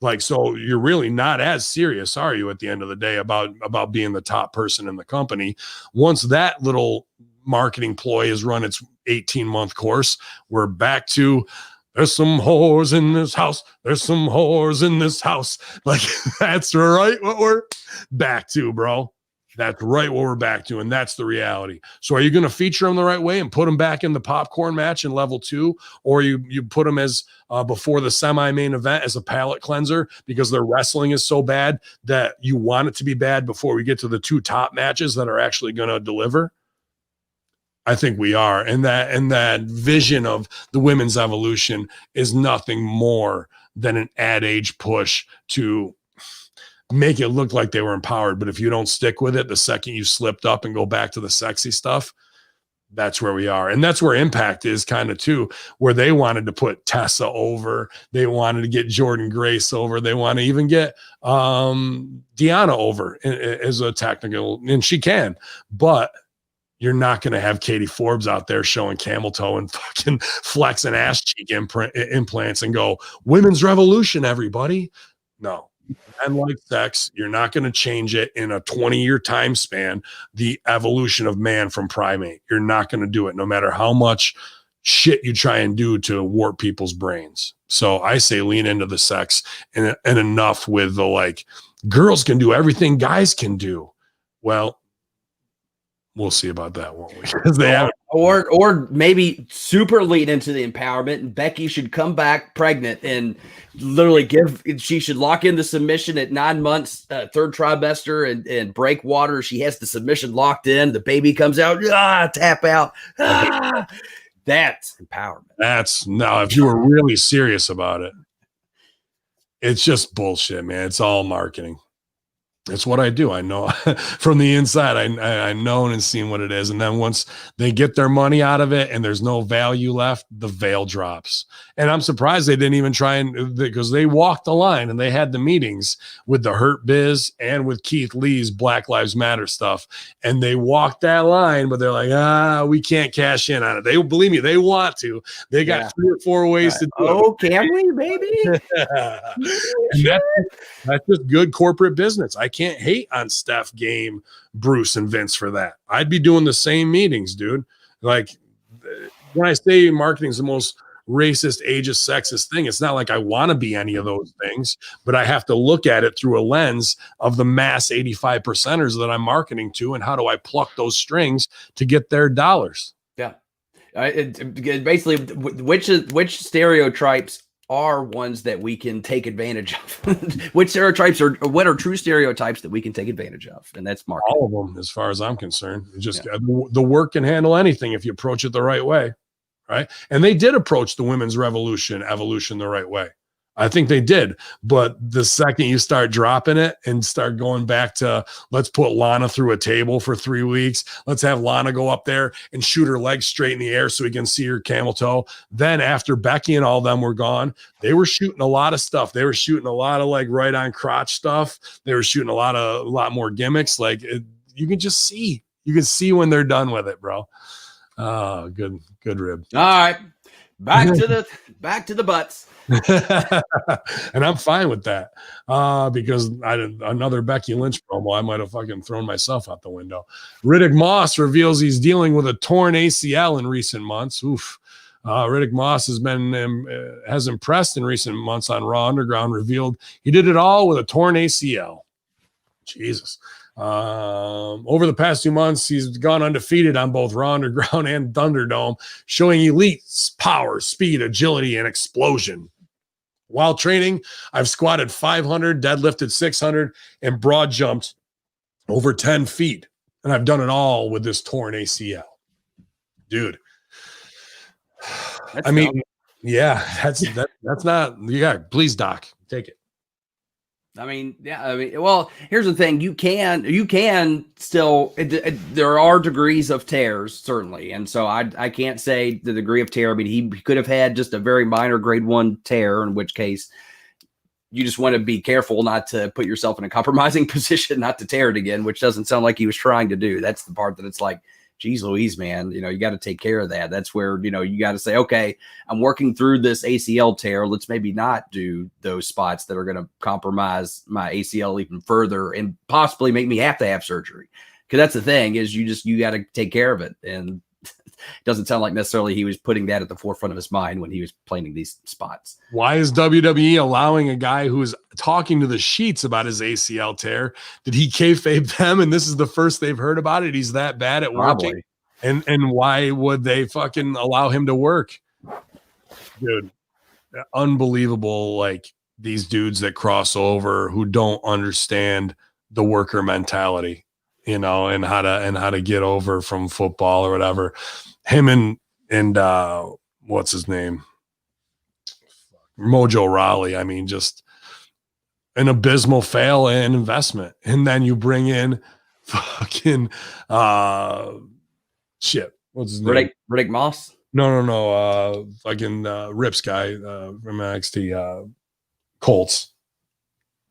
Like, so you're really not as serious, are you, at the end of the day about being the top person in the company? Once that little marketing ploy has run its 18-month course, we're back to, there's some whores in this house. There's some whores in this house. Like, that's right what we're back to, bro. That's right what we're back to, and that's the reality. So are you going to feature them the right way and put them back in the popcorn match in level 2, or you put them as before the semi-main event as a palate cleanser because their wrestling is so bad that you want it to be bad before we get to the 2 top matches that are actually going to deliver? I think we are. And that vision of the women's evolution is nothing more than an ad age push to make it look like they were empowered. But if you don't stick with it, the second you slipped up and go back to the sexy stuff, that's where we are. And that's where Impact is kind of too, where they wanted to put Tessa over. They wanted to get Jordan Grace over. They want to even get Deanna over as a technical, and she can, but you're not going to have Katie Forbes out there showing camel toe and fucking flexing ass cheek implants and go, women's revolution, everybody. No. Men like sex. You're not going to change it in a 20-year time span, the evolution of man from primate. You're not going to do it, no matter how much shit you try and do to warp people's brains. So I say lean into the sex and enough with the, like, girls can do everything guys can do. Well, we'll see about that, won't we? Because they have, or maybe super lead into the empowerment, and Becky should come back pregnant and literally she should lock in the submission at 9 months, third trimester, and break water. She has the submission locked in. The baby comes out, tap out. That's empowerment. That's now, if you were really serious about it. It's just bullshit, man. It's all marketing. It's what I do. I know from the inside, I know and seen what it is. And then once they get their money out of it and there's no value left, the veil drops. And I'm surprised they didn't even try because they walked the line and they had the meetings with the Hurt Biz and with Keith Lee's Black Lives Matter stuff. And they walked that line, but they're like, we can't cash in on it. They believe me, they want to. They got 3 or 4 ways to do it. Can we, baby? And that's just good corporate business. I can't hate on Steph, Game, Bruce, and Vince for that. I'd be doing the same meetings, dude. Like when I say marketing is the most racist, ageist, sexist thing, it's not like I want to be any of those things, but I have to look at it through a lens of the mass 85%ers that I'm marketing to, and how do I pluck those strings to get their dollars? Yeah. Basically, which stereotypes are ones that we can take advantage of? Which stereotypes are what are true stereotypes that we can take advantage of? And that's marketing. All of them, as far as I'm concerned. It's just the work can handle anything if you approach it the right way, right? And they did approach the women's evolution the right way. I think they did. But the second you start dropping it and start going back to, let's put Lana through a table for 3 weeks. Let's have Lana go up there and shoot her legs straight in the air so we can see her camel toe. Then after Becky and all them were gone, they were shooting a lot of stuff. They were shooting a lot of like right on crotch stuff. They were shooting a lot more gimmicks. Like you can just see. You can see when they're done with it, bro. Oh, good rib. All right. Back to the butts. And I'm fine with that because another Becky Lynch promo, I might have fucking thrown myself out the window. Riddick Moss reveals he's dealing with a torn ACL in recent months. Oof. Riddick Moss has impressed in recent months on Raw Underground, revealed he did it all with a torn ACL. Jesus. Over the past 2 months, he's gone undefeated on both Raw Underground and Thunderdome, showing elite power, speed, agility, and explosion. While training, I've squatted 500, deadlifted 600, and broad jumped over 10 feet. And I've done it all with this torn ACL. Dude. That's that's not, please, doc, take it. Well, here's the thing. You can still, there are degrees of tears, certainly. And so I can't say the degree of tear. I mean, he could have had just a very minor grade 1 tear, in which case you just want to be careful not to put yourself in a compromising position, not to tear it again, which doesn't sound like he was trying to do. That's the part that it's like, geez Louise, man, you got to take care of that. That's where, you got to say, okay, I'm working through this ACL tear. Let's maybe not do those spots that are going to compromise my ACL even further and possibly make me have to have surgery. Because that's the thing is you got to take care of it. And it doesn't sound like necessarily he was putting that at the forefront of his mind when he was planning these spots. Why is WWE allowing a guy who is talking to the sheets about his ACL tear? Did he kayfabe them and this is the first they've heard about it? He's that bad at working? And why would they fucking allow him to work? Dude, unbelievable. Like these dudes that cross over who don't understand the worker mentality, and how to get over from football or whatever. Him and what's his name? Mojo Rawley. I mean, just an abysmal fail and investment. And then you bring in fucking shit. What's his name? Riddick Moss? No. Fucking Rips guy from NXT Colts.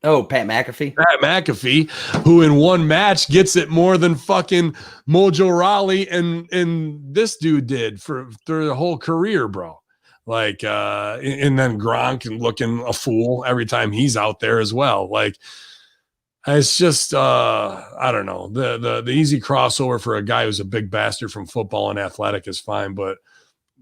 Oh, Pat McAfee. Pat McAfee, who in one match gets it more than fucking Mojo Rawley and this dude did for their whole career, bro. Like, and then Gronk and looking a fool every time he's out there as well. Like, it's just, I don't know. The easy crossover for a guy who's a big bastard from football and athletic is fine, but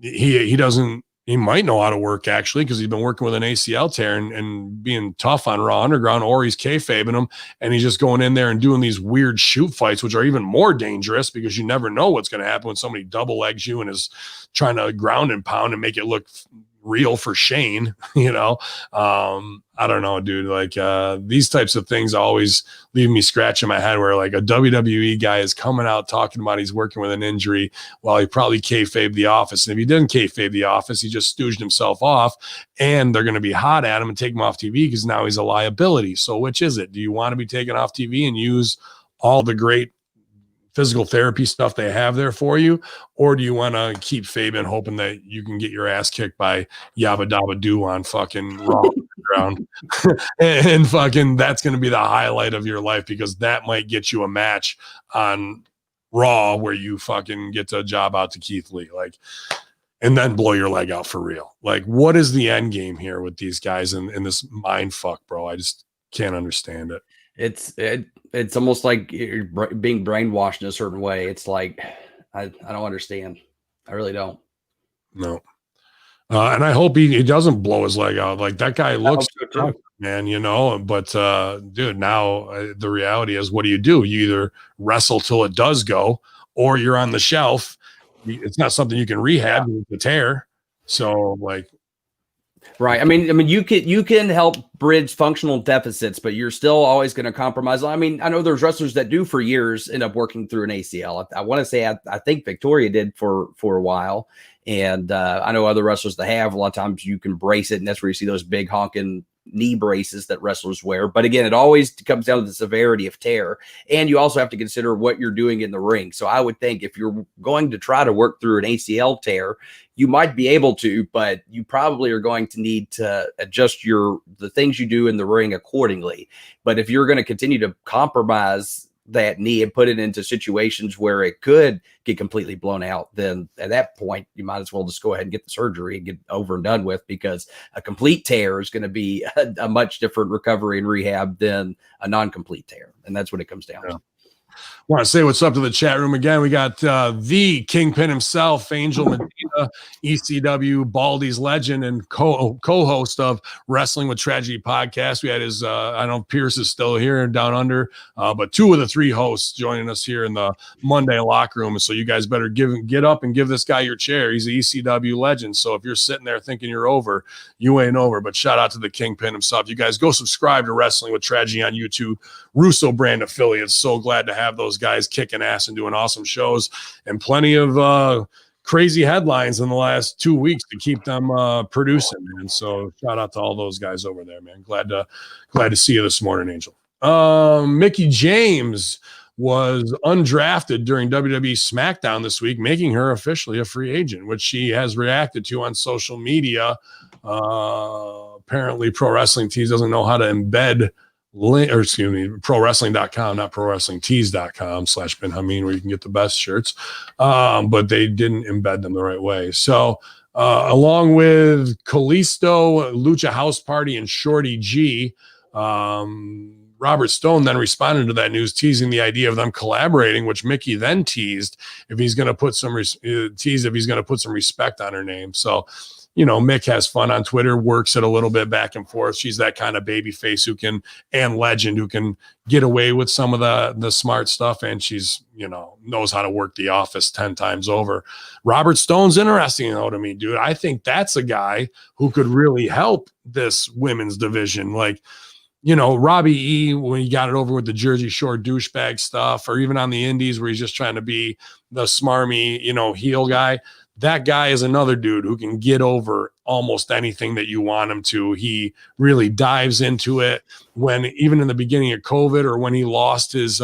he doesn't. He might know how to work actually because he's been working with an ACL tear and being tough on Raw Underground, or he's kayfabing him and he's just going in there and doing these weird shoot fights, which are even more dangerous because you never know what's going to happen when somebody double legs you and is trying to ground and pound and make it look real for Shane, you know. I don't know, dude. Like these types of things always leave me scratching my head where like a WWE guy is coming out talking about he's working with an injury while he probably kayfabed the office. And if he didn't kayfabe the office, he just stooged himself off, and they're going to be hot at him and take him off TV because now he's a liability. So which is it? Do you want to be taken off TV and use all the great physical therapy stuff they have there for you, or do you want to keep fabing, hoping that you can get your ass kicked by Yabba Dabba Doo on fucking Raw ground, and fucking that's going to be the highlight of your life because that might get you a match on Raw where you fucking get a job out to Keith Lee, like, and then blow your leg out for real. Like, what is the end game here with these guys in this mind fuck, bro? I just can't understand it. It's almost like you're being brainwashed in a certain way. It's like, I don't understand. I really don't. No. And I hope he doesn't blow his leg out. Like that guy looks tough, man, you know, but dude, now the reality is, what do? You either wrestle till it does go, or you're on the shelf. It's not something you can rehab with the tear. So like, right. I mean, you can help bridge functional deficits, but you're still always going to compromise. I mean, I know there's wrestlers that do for years end up working through an ACL. I want to say, I think Victoria did for a while. And I know other wrestlers that have. A lot of times you can brace it, and that's where you see those big honking knee braces that wrestlers wear. But again, it always comes down to the severity of tear. And you also have to consider what you're doing in the ring. So I would think if you're going to try to work through an ACL tear, you might be able to, but you probably are going to need to adjust the things you do in the ring accordingly. But if you're going to continue to compromise that knee and put it into situations where it could get completely blown out, then at that point you might as well just go ahead and get the surgery and get over and done with, because a complete tear is going to be a much different recovery and rehab than a non-complete tear. And that's what it comes down to. Want to say what's up to the chat room again. We got the Kingpin himself, Angel Medina, ECW Baldy's legend and co-host of Wrestling with Tragedy podcast. We had his I don't know if Pierce is still here and down under, but 2 of the 3 hosts joining us here in the Monday locker room. So you guys better get up and give this guy your chair. He's an ECW legend. So if you're sitting there thinking you're over, you ain't over. But shout out to the Kingpin himself. You guys go subscribe to Wrestling with Tragedy on YouTube, Russo brand affiliates. So glad to have those guys kicking ass and doing awesome shows, and plenty of crazy headlines in the last 2 weeks to keep them producing, man. So shout out to all those guys over there, man. Glad to see you this morning, Angel. Mickie James was undrafted during WWE SmackDown this week, making her officially a free agent, which she has reacted to on social media. Apparently Pro Wrestling Tees doesn't know how to embed ProWrestling.com, not ProWrestlingTees.com/Ben Hamin, where you can get the best shirts. But they didn't embed them the right way. So along with Kalisto, Lucha House Party, and Shorty G, Robert Stone then responded to that news, teasing the idea of them collaborating, which Mickie then teased if he's going to put some respect on her name. So, you know, Mick has fun on Twitter, works it a little bit back and forth. She's that kind of baby face and legend who can get away with some of the smart stuff. And she's, you know, knows how to work the office 10 times over. Robert Stone's interesting, though, to me, dude. I think that's a guy who could really help this women's division. Like, you know, Robbie E, when he got it over with the Jersey Shore douchebag stuff, or even on the indies where he's just trying to be the smarmy, you know, heel guy. That guy is another dude who can get over almost anything that you want him to. He really dives into it. When even in the beginning of COVID, or when he lost his,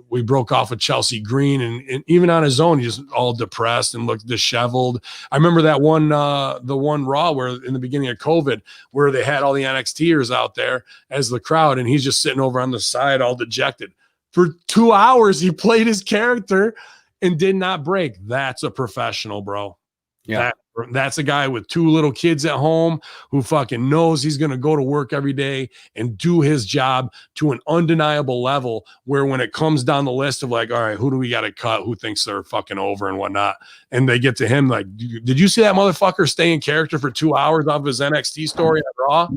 we broke off with Chelsea Green, and even on his own, he's all depressed and looked disheveled. I remember that one, the one Raw where in the beginning of COVID, where they had all the NXTers out there as the crowd, and he's just sitting over on the side, all dejected. For 2 hours, he played his character and did not break. That's a professional, bro. Yeah. That's a guy with 2 little kids at home who fucking knows he's going to go to work every day and do his job to an undeniable level, where when it comes down the list of like, all right, who do we got to cut? Who thinks they're fucking over and whatnot? And they get to him like, did you see that motherfucker stay in character for 2 hours off his NXT story at Raw?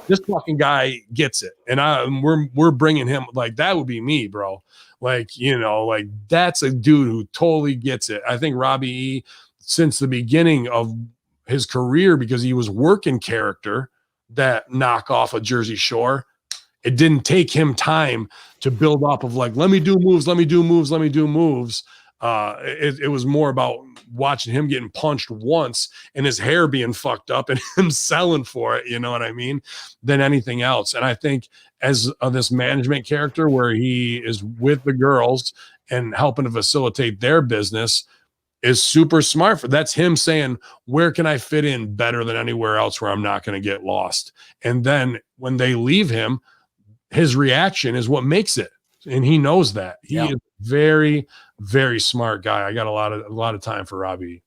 This fucking guy gets it. And we're bringing him, like, that would be me, bro. Like, you know, like that's a dude who totally gets it. I think Robbie E, since the beginning of his career because he was working character that knock off a Jersey Shore. It didn't take him time to build up of like, let me do moves. It was more about watching him getting punched once and his hair being fucked up and him selling for it, you know what I mean, than anything else. And I think as this management character where he is with the girls and helping to facilitate their business is super smart. That's him saying, where can I fit in better than anywhere else where I'm not going to get lost? And then when they leave him, his reaction is what makes it. And he knows that. He is very, very smart guy. I got a lot of time for Robbie.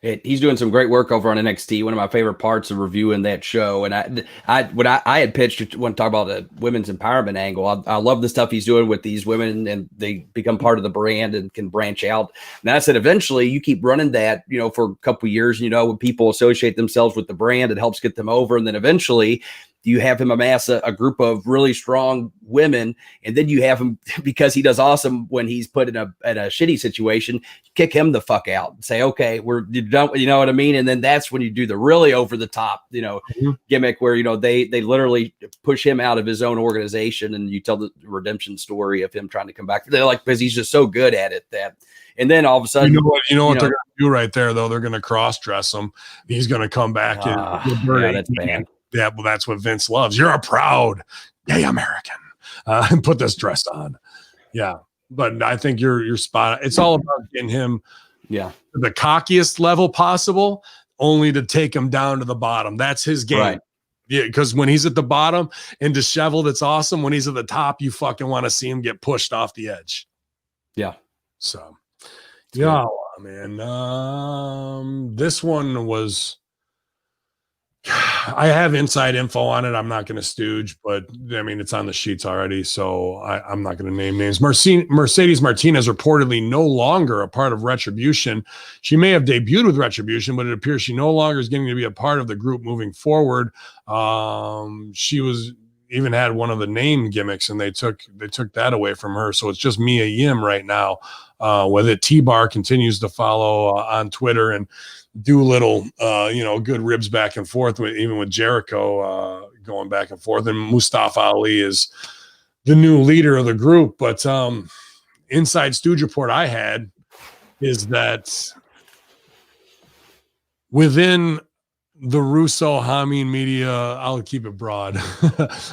He's doing some great work over on NXT. One of my favorite parts of reviewing that show. And I had pitched when talk about a women's empowerment angle. I love the stuff he's doing with these women, and they become part of the brand and can branch out. And I said, eventually, you keep running that, for a couple of years. When people associate themselves with the brand, it helps get them over, and then eventually you have him amass a group of really strong women, and then you have him, because he does awesome when he's put in a shitty situation, kick him the fuck out and say, okay, we're done. You know what I mean? And then that's when you do the really over the top, gimmick where, they literally push him out of his own organization, and you tell the redemption story of him trying to come back. They're like, because he's just so good at it and then all of a sudden, you know what they're going to do right there, though? They're going to cross dress him. He's going to come back and that's bad. Yeah, well, that's what Vince loves. You're a proud gay American. And put this dress on. Yeah, but I think you're spot on. It's all about getting him to the cockiest level possible, only to take him down to the bottom. That's his game. Right. Yeah, because when he's at the bottom and disheveled, it's awesome. When he's at the top, you fucking want to see him get pushed off the edge. Yeah. So, yeah, man. This one was... I have inside info on it. I'm not going to stooge, but I mean, it's on the sheets already, so I'm not going to name names. Mercedes Martinez reportedly no longer a part of Retribution. She may have debuted with Retribution, but it appears she no longer is getting to be a part of the group moving forward. She was even had one of the name gimmicks, and they took that away from her. So it's just Mia Yim right now with it. T-Bar continues to follow on Twitter and do little, good ribs back and forth, even with Jericho going back and forth. And Mustafa Ali is the new leader of the group. But inside Stooge report I had is that within the Russo Hamin media, I'll keep it broad,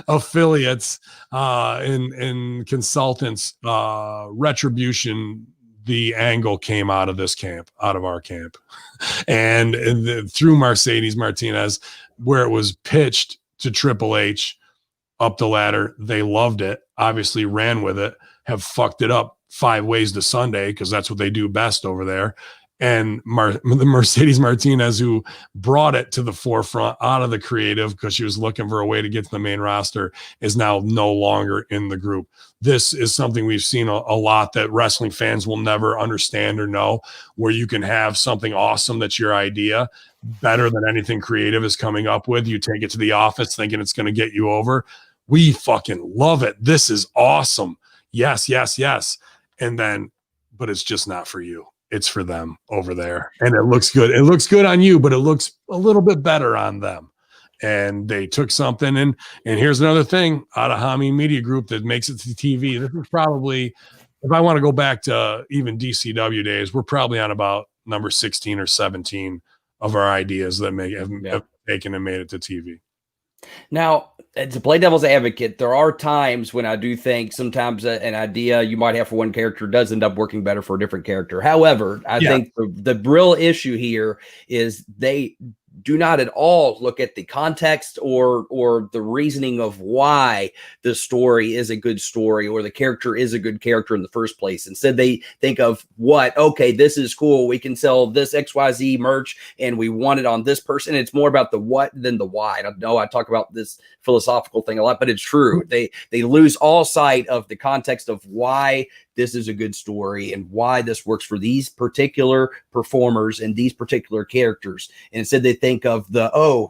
affiliates and consultants, Retribution, the angle came out of this camp, out of our camp. And through Mercedes Martinez, where it was pitched to Triple H up the ladder, they loved it, obviously ran with it, have fucked it up 5 ways to Sunday, because that's what they do best over there. And the Mercedes Martinez, who brought it to the forefront out of the creative because she was looking for a way to get to the main roster, is now no longer in the group. This is something we've seen a lot that wrestling fans will never understand or know, where you can have something awesome that's your idea, better than anything creative is coming up with. You take it to the office thinking it's going to get you over. We fucking love it. This is awesome. Yes, yes, yes. And then, but it's just not for you. It's for them over there. And it looks good. It looks good on you, but it looks a little bit better on them. And they took something and here's another thing out of Hamin Media Group that makes it to TV. This is probably, if I want to go back to even DCW days, we're probably on about number 16 or 17 of our ideas that have taken and made it to TV. Now, to play devil's advocate, there are times when I do think sometimes an idea you might have for one character does end up working better for a different character. However, I think the real issue here is they do not at all look at the context or the reasoning of why the story is a good story or the character is a good character in the first place. Instead, they think of okay, this is cool. We can sell this XYZ merch and we want it on this person. It's more about the what than the why. I know I talk about this philosophical thing a lot, but it's true. They lose all sight of the context of why this is a good story and why this works for these particular performers and these particular characters. And instead they think of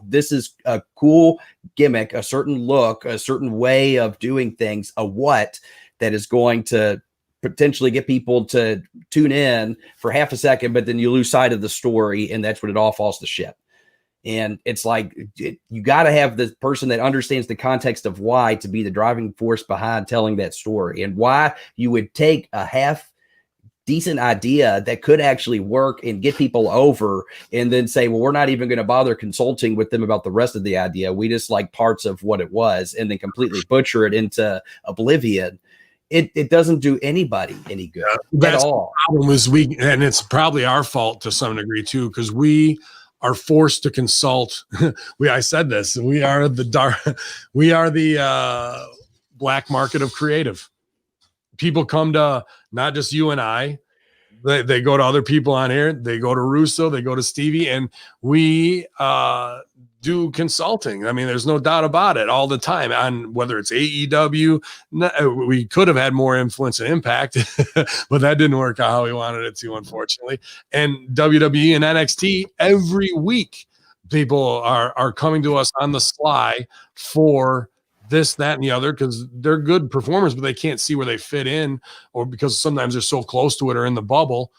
this is a cool gimmick, a certain look, a certain way of doing things, a what that is going to potentially get people to tune in for half a second, but then you lose sight of the story, and that's when it all falls to shit. And it's like, you got to have the person that understands the context of why to be the driving force behind telling that story, and why you would take a half decent idea that could actually work and get people over, and then say, well, we're not even going to bother consulting with them about the rest of the idea. We just like parts of what it was, and then completely butcher it into oblivion. It doesn't do anybody any good at all. The problem is and it's probably our fault to some degree too, because we are forced to consult. I said this, we are the black market of creative. People come to not just you and I, they go to other people on here, they go to Russo, they go to Stevie, and we do consulting. I mean, there's no doubt about it all the time. On whether it's AEW, we could have had more influence and impact, but that didn't work out how we wanted it to, unfortunately. And WWE and NXT, every week, people are coming to us on the sly for this, that, and the other, because they're good performers, but they can't see where they fit in, or because sometimes they're so close to it or in the bubble.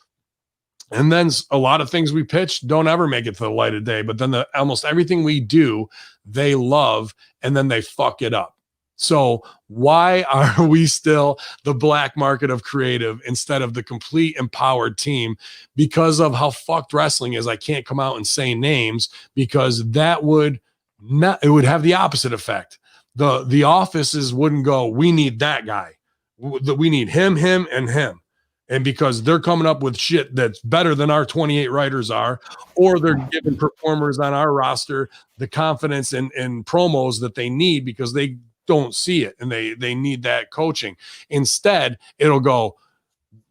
And then a lot of things we pitch don't ever make it to the light of day, but then almost everything we do, they love, and then they fuck it up. So why are we still the black market of creative instead of the complete empowered team? Because of how fucked wrestling is. I can't come out and say names, because that would have the opposite effect. The offices wouldn't go, we need that guy. We need him, and him. And because they're coming up with shit that's better than our 28 writers are, or they're giving performers on our roster the confidence and promos that they need, because they don't see it and they need that coaching. Instead, it'll go,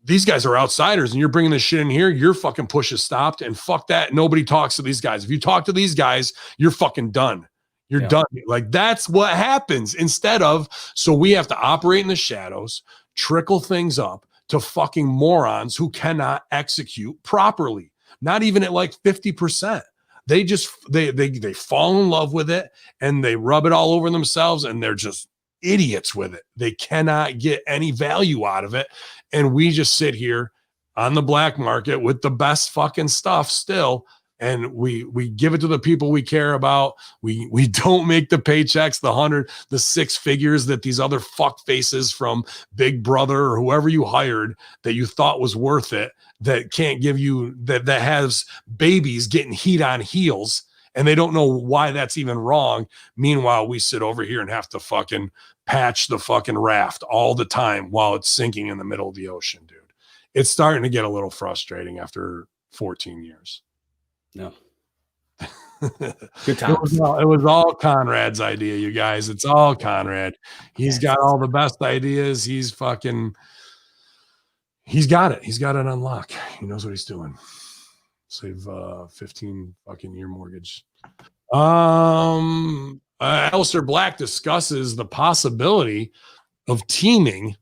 these guys are outsiders and you're bringing this shit in here. Your fucking push is stopped, and fuck that. Nobody talks to these guys. If you talk to these guys, you're fucking done. You're done. Like, that's what happens. Instead of, so we have to operate in the shadows, trickle things up to fucking morons who cannot execute properly. Not even at like 50%. They just, they fall in love with it and they rub it all over themselves, and they're just idiots with it. They cannot get any value out of it. And we just sit here on the black market with the best fucking stuff still. And we give it to the people we care about. We don't make the paychecks, the 6 figures that these other fuck faces from Big Brother or whoever you hired that you thought was worth it, that can't give you, that has babies getting heat on heels, and they don't know why that's even wrong. Meanwhile, we sit over here and have to fucking patch the fucking raft all the time while it's sinking in the middle of the ocean, dude. It's starting to get a little frustrating after 14 years. No. Good times. It was all Conrad's idea, you guys. It's all Conrad. He's got all the best ideas. He's got it. He's got it on lock. He knows what he's doing. Save 15 fucking year mortgage. Alistair Black discusses the possibility of teaming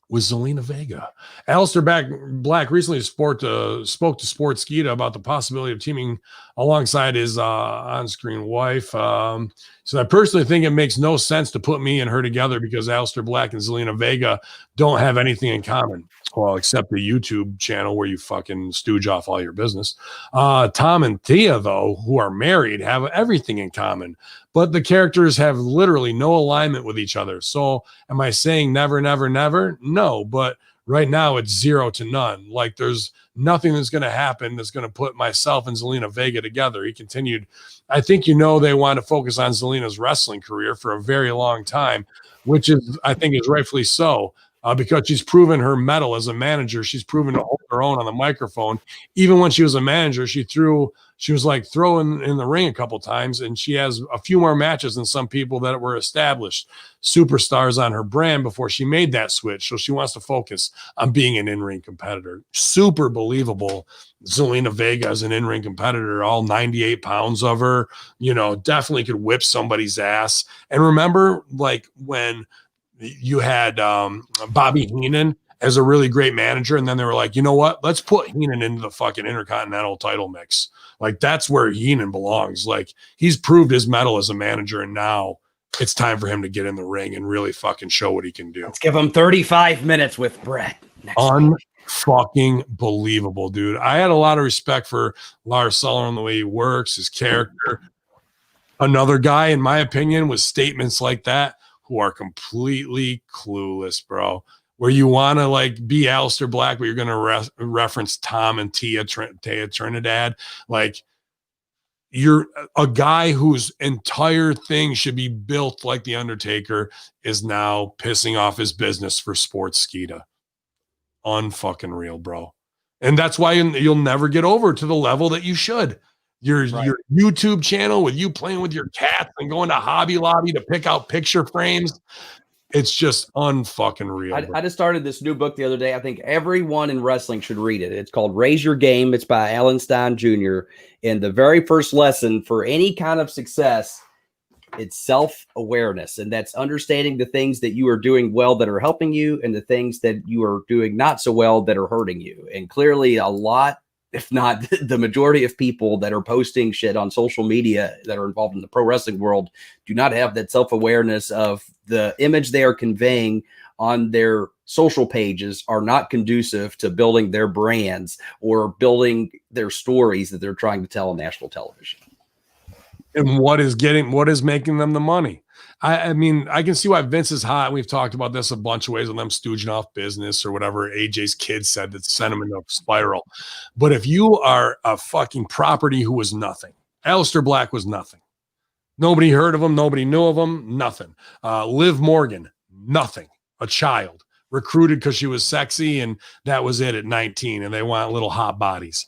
with Selena Vega. Alistair Black recently spoke to Sportskeeda about the possibility of teaming alongside his on-screen wife. So I personally think it makes no sense to put me and her together, because Alistair Black and Selena Vega don't have anything in common. Well, except the YouTube channel where you fucking stooge off all your business. Tom and Thea, though, who are married, have everything in common, but the characters have literally no alignment with each other. So am I saying never, never, never? No, but right now it's 0 to none. Like, there's nothing that's going to happen that's going to put myself and Selena Vega together. He continued, I think, they want to focus on Selena's wrestling career for a very long time, which I think is rightfully so. Because she's proven her mettle as a manager. She's proven to hold her own on the microphone. Even when she was a manager, she was like throwing in the ring a couple times, and she has a few more matches than some people that were established superstars on her brand before she made that switch. So she wants to focus on being an in-ring competitor. Super believable. Selena Vega is an in-ring competitor, all 98 pounds of her, definitely could whip somebody's ass. And remember, like, when you had Bobby Heenan as a really great manager, and then they were like, you know what? Let's put Heenan into the fucking Intercontinental title mix. Like, that's where Heenan belongs. Like, he's proved his mettle as a manager, and now it's time for him to get in the ring and really fucking show what he can do. Let's give him 35 minutes with Brett. fucking believable, dude. I had a lot of respect for Lars Sullivan, the way he works, his character. Another guy, in my opinion, with statements like that who are completely clueless, bro. Where you want to like be Alistair Black, but you're going to reference Tom and Taya Trinidad. Like, you're a guy whose entire thing should be built like The Undertaker is now pissing off his business for sports Skeeta. Unfucking real, bro. And that's why you'll never get over to the level that you should. Your YouTube channel with you playing with your cats and going to Hobby Lobby to pick out picture frames. It's just unfucking real. I just started this new book the other day. I think everyone in wrestling should read it. It's called Raise Your Game. It's by Alan Stein Jr. And the very first lesson for any kind of success, it's self-awareness. And that's understanding the things that you are doing well that are helping you and the things that you are doing not so well that are hurting you. And clearly a lot, if not the majority of people that are posting shit on social media that are involved in the pro wrestling world do not have that self-awareness of the image they are conveying on their social pages are not conducive to building their brands or building their stories that they're trying to tell on national television. And what is making them the money? I mean, I can see why Vince is hot. We've talked about this a bunch of ways with them stooging off business or whatever AJ's kid said that sent him into a spiral. But if you are a fucking property who was nothing, Alistair Black was nothing. Nobody heard of him. Nobody knew of him. Nothing. Liv Morgan, nothing. A child recruited because she was sexy, and that was it at 19. And they want little hot bodies.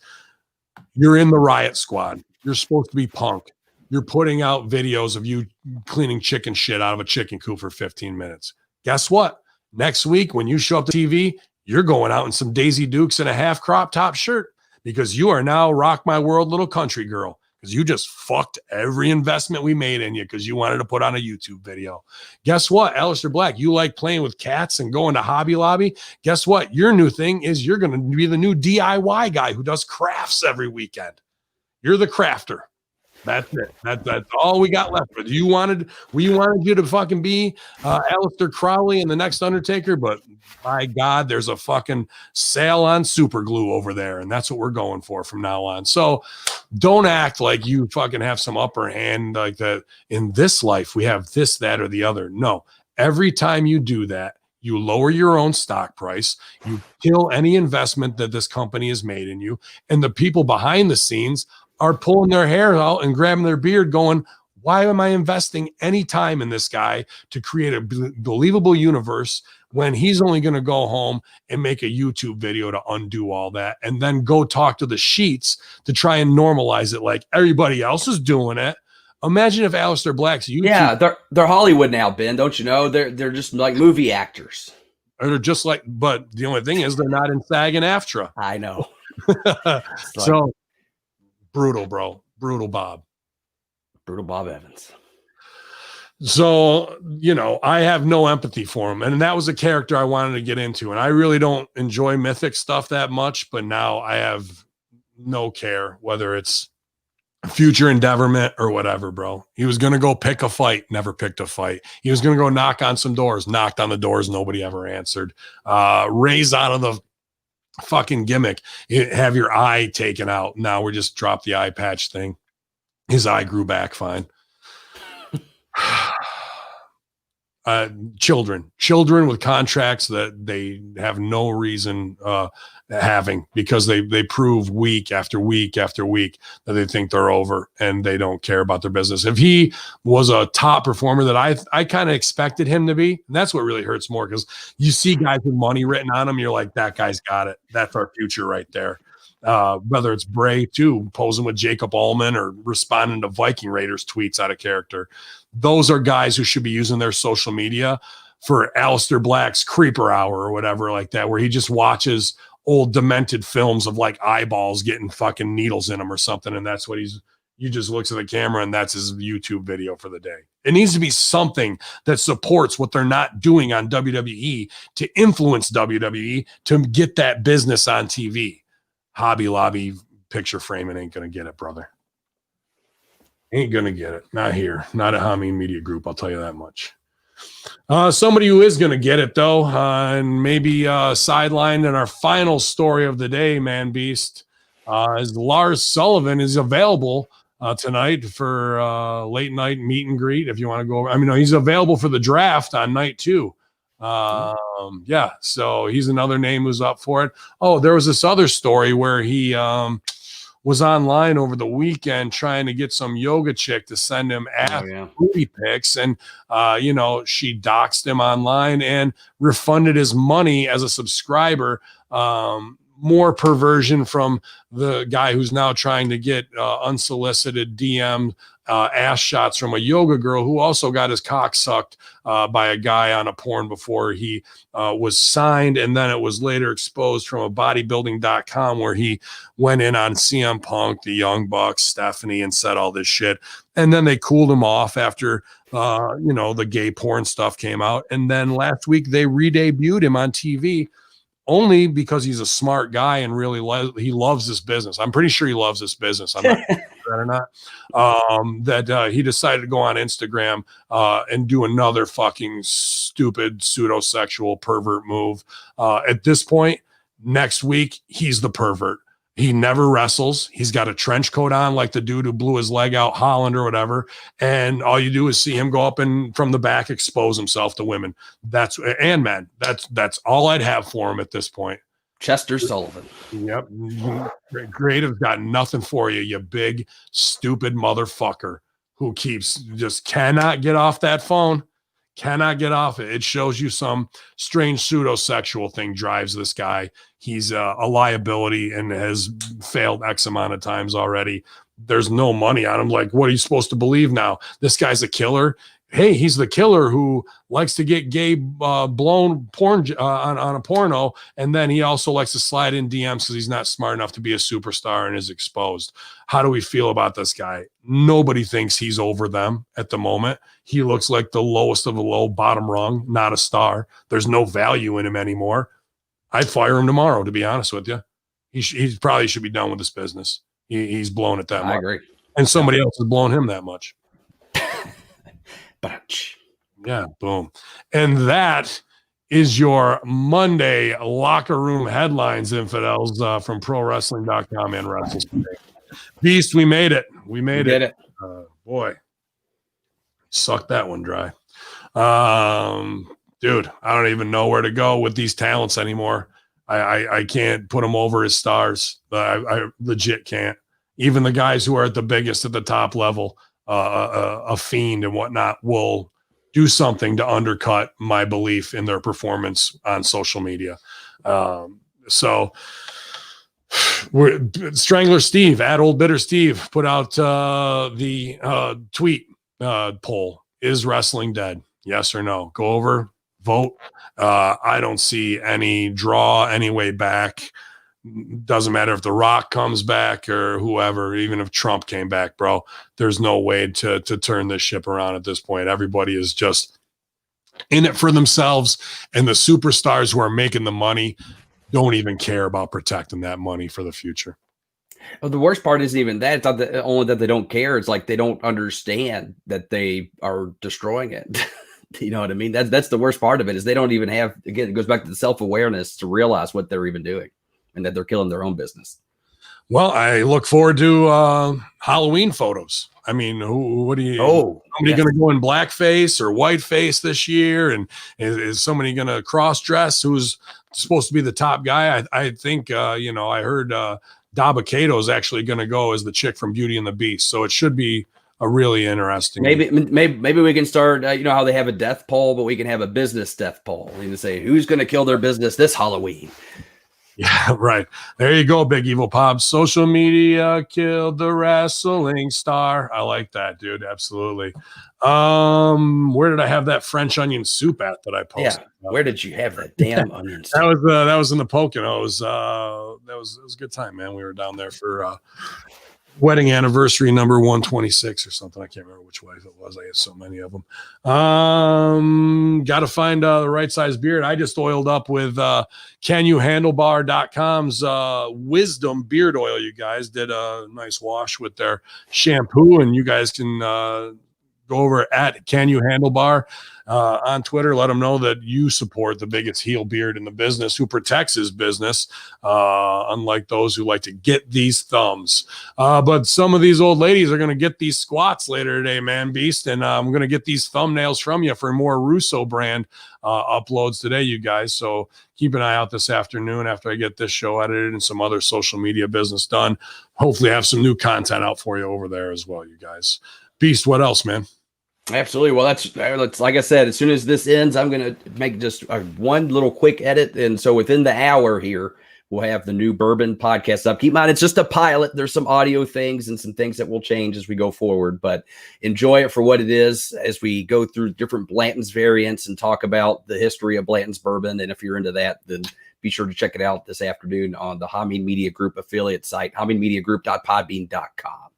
You're in the Riot Squad. You're supposed to be Punk. You're putting out videos of you cleaning chicken shit out of a chicken coop for 15 minutes. Guess what? Next week, when you show up to TV, you're going out in some Daisy Dukes and a half crop top shirt because you are now rock my world little country girl because you just fucked every investment we made in you because you wanted to put on a YouTube video. Guess what? Alistair Black, you like playing with cats and going to Hobby Lobby. Guess what? Your new thing is you're going to be the new DIY guy who does crafts every weekend. You're the crafter. That's it. That's all we got left. But we wanted you to fucking be Aleister Crowley and the next Undertaker, but by God, there's a fucking sale on super glue over there, and that's what we're going for from now on. So don't act like you fucking have some upper hand like that. In this life, we have this, that, or the other. No, every time you do that, you lower your own stock price, you kill any investment that this company has made in you, and the people behind the scenes are pulling their hair out and grabbing their beard going, why am I investing any time in this guy to create a believable universe when he's only going to go home and make a YouTube video to undo all that and then go talk to the sheets to try and normalize it like everybody else is doing it? Imagine if Alistair Black's YouTube. Yeah, they're Hollywood now, Ben. Don't you know? They're just like movie actors. Or they're just like, but the only thing is they're not in SAG and AFTRA. I know. So brutal, bro. Brutal Bob. Brutal Bob Evans. So, you know, I have no empathy for him. And that was a character I wanted to get into. And I really don't enjoy mythic stuff that much. But now I have no care whether it's future endeavorment or whatever, bro. He was going to go pick a fight, never picked a fight. He was going to go knock on some doors, knocked on the doors, nobody ever answered. Raise out of the fucking gimmick, have your eye taken out. Now we're just dropped the eye patch thing. His eye grew back fine. Children with contracts that they have no reason having because they prove week after week after week that they think they're over and they don't care about their business. If he was a top performer that I kind of expected him to be, and that's what really hurts more because you see guys with money written on them, you're like, that guy's got it. That's our future right there. Whether it's Bray too, posing with Jacob Ullman or responding to Viking Raiders tweets out of character. Those are guys who should be using their social media for Alistair Black's Creeper Hour or whatever like that, where he just watches old demented films of like eyeballs getting fucking needles in them or something. And that's what you just looks at the camera and that's his YouTube video for the day. It needs to be something that supports what they're not doing on WWE to influence WWE to get that business on TV. Hobby Lobby picture framing ain't going to get it, brother. Ain't going to get it. Not here. Not at Hamin Media Group. I'll tell you that much. Somebody who is going to get it, though, and maybe sidelined in our final story of the day, Man Beast, is Lars Sullivan is available tonight for late night meet and greet. If you want to go, I mean, no, he's available for the draft on night 2. Yeah, so he's another name who's up for it. Oh, there was this other story where he was online over the weekend trying to get some yoga chick to send him booty pics, and she doxed him online and refunded his money as a subscriber. More perversion from the guy who's now trying to get unsolicited DM ass shots from a yoga girl who also got his cock sucked by a guy on a porn before he was signed. And then it was later exposed from a bodybuilding.com where he went in on CM Punk, the Young Bucks, Stephanie, and said all this shit. And then they cooled him off after, the gay porn stuff came out. And then last week they re-debuted him on TV only because he's a smart guy and really he loves this business. I'm pretty sure he loves this business. I'm not sure that or not. He decided to go on Instagram and do another fucking stupid pseudo-sexual pervert move. At this point, next week, he's the pervert. He never wrestles. He's got a trench coat on like the dude who blew his leg out, Holland or whatever. And all you do is see him go up and from the back expose himself to women. That's all I'd have for him at this point. Chester Sullivan. Yep. Creative's got nothing for you, you big, stupid motherfucker who just cannot get off that phone. Cannot get off it. It shows you some strange pseudo-sexual thing drives this guy. He's a liability and has failed X amount of times already. There's no money on him. Like, what are you supposed to believe now? This guy's a killer. Hey, he's the killer who likes to get gay blown porn on a porno, and then he also likes to slide in DMs because he's not smart enough to be a superstar and is exposed. How do we feel about this guy? Nobody thinks he's over them at the moment. He looks like the lowest of the low, bottom rung, not a star. There's no value in him anymore. I'd fire him tomorrow, to be honest with you. He probably should be done with this business. He's blown it that much. I agree. And somebody else has blown him that much. Yeah, boom. And that is your Monday locker room headlines, infidels, from ProWrestling.com and Wrestles Today. Beast, we made it. We made it. Boy, sucked that one dry. Dude, I don't even know where to go with these talents anymore. I can't put them over as stars. I legit can't. Even the guys who are at the biggest at the top level, a Fiend and whatnot, will do something to undercut my belief in their performance on social media. So Strangler Steve at Old Bitter Steve put out the tweet poll. Is wrestling dead? Yes or no? Go over, vote. I don't see any draw any way back. Doesn't matter if The Rock comes back or whoever, even if Trump came back, bro. There's no way to turn this ship around at this point. Everybody is just in it for themselves, and the superstars who are making the money don't even care about protecting that money for the future. Well, the worst part isn't even that. It's not only that they don't care. It's like they don't understand that they are destroying it. You know what I mean? That's the worst part of it, is they don't even have, again, it goes back to the self-awareness to realize what they're even doing and that they're killing their own business. Well, I look forward to Halloween photos. I mean, what do you? Somebody going to go in blackface or whiteface this year? And is somebody going to cross dress? Who's supposed to be the top guy? I think, I heard Daba Kato is actually going to go as the chick from Beauty and the Beast. So it should be a really interesting. Maybe we can start. How they have a death poll, but we can have a business death poll. We can say who's going to kill their business this Halloween. Yeah, right. There you go, Big Evil Pop. Social media killed the wrestling star. I like that, dude. Absolutely. Where did I have that French onion soup at that I posted? Yeah, where did you have that damn onion soup? That was in the Poconos. That was a good time, man. We were down there for wedding anniversary number 126 or something. I can't remember which wife it was. I had so many of them. Got to find the right size beard. I just oiled up with CanYouHandlebar.com's Wisdom beard oil. You guys did a nice wash with their shampoo, and you guys can go over at CanYouHandlebar on Twitter. Let him know that you support the biggest heel beard in the business, who protects his business, unlike those who like to get these thumbs. But some of these old ladies are going to get these squats later today, man, Beast, and I'm going to get these thumbnails from you for more Russo brand uploads today, you guys. So keep an eye out this afternoon after I get this show edited and some other social media business done. Hopefully have some new content out for you over there as well, you guys. Beast, what else, man? Absolutely. Well, that's like I said, as soon as this ends, I'm going to make just one little quick edit. And so within the hour here, we'll have the new bourbon podcast up. Keep in mind, it's just a pilot. There's some audio things and some things that will change as we go forward, but enjoy it for what it is as we go through different Blanton's variants and talk about the history of Blanton's bourbon. And if you're into that, then be sure to check it out this afternoon on the Hamin Media Group affiliate site, haminmediagroup.podbean.com.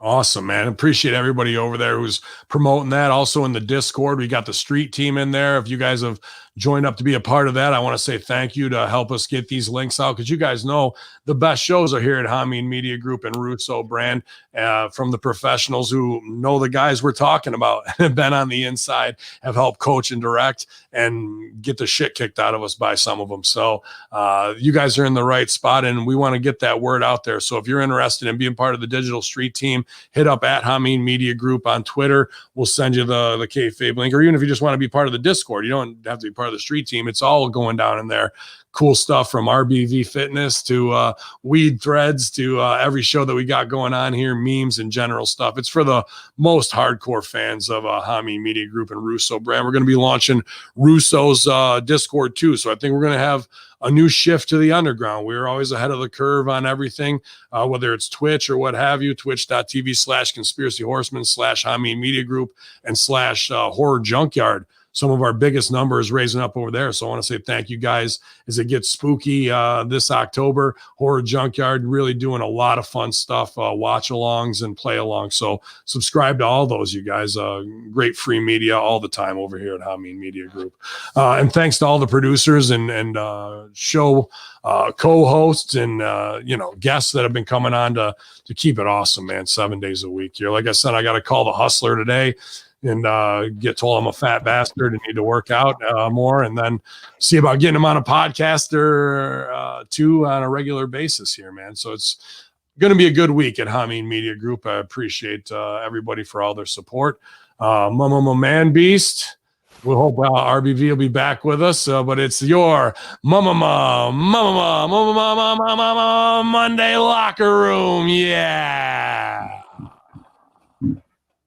Awesome, man. Appreciate everybody over there who's promoting that. Also in the Discord, we got the street team in there. If you guys have joined up to be a part of that, I want to say thank you to help us get these links out, because you guys know the best shows are here at Hamin Media Group and Russo brand, from the professionals who know the guys we're talking about, have been on the inside, have helped coach and direct and get the shit kicked out of us by some of them. So you guys are in the right spot, and we want to get that word out there. So if you're interested in being part of the digital street team, hit up at Hamin Media Group on Twitter. We'll send you the kayfabe link, or even if you just want to be part of the Discord, you don't have to be part of the street team. It's all going down in there. Cool stuff from RBV Fitness to Weed Threads to every show that we got going on here, memes and general stuff. It's for the most hardcore fans of Hamin Media Group and Russo brand. We're going to be launching Russo's Discord too. So I think we're going to have a new shift to the underground. We're always ahead of the curve on everything, whether it's Twitch or what have you, twitch.tv/conspiracy horseman /Hamin Media Group and /horror junkyard. Some of our biggest numbers raising up over there. So I want to say thank you guys as it gets spooky this October. Horror Junkyard really doing a lot of fun stuff, watch alongs and play along. So subscribe to all those, you guys. Great free media all the time over here at Hamin Media Group. And thanks to all the producers and show co-hosts and guests that have been coming on to keep it awesome, man. 7 days a week here. Like I said, I got to call the hustler today and get told I'm a fat bastard and need to work out more, and then see about getting him on a podcast or two on a regular basis here, man. So it's going to be a good week at Hamin Media Group. I appreciate everybody for all their support. Mama Man Beast, we hope RBV will be back with us, but it's your Mama Monday locker room. Yeah.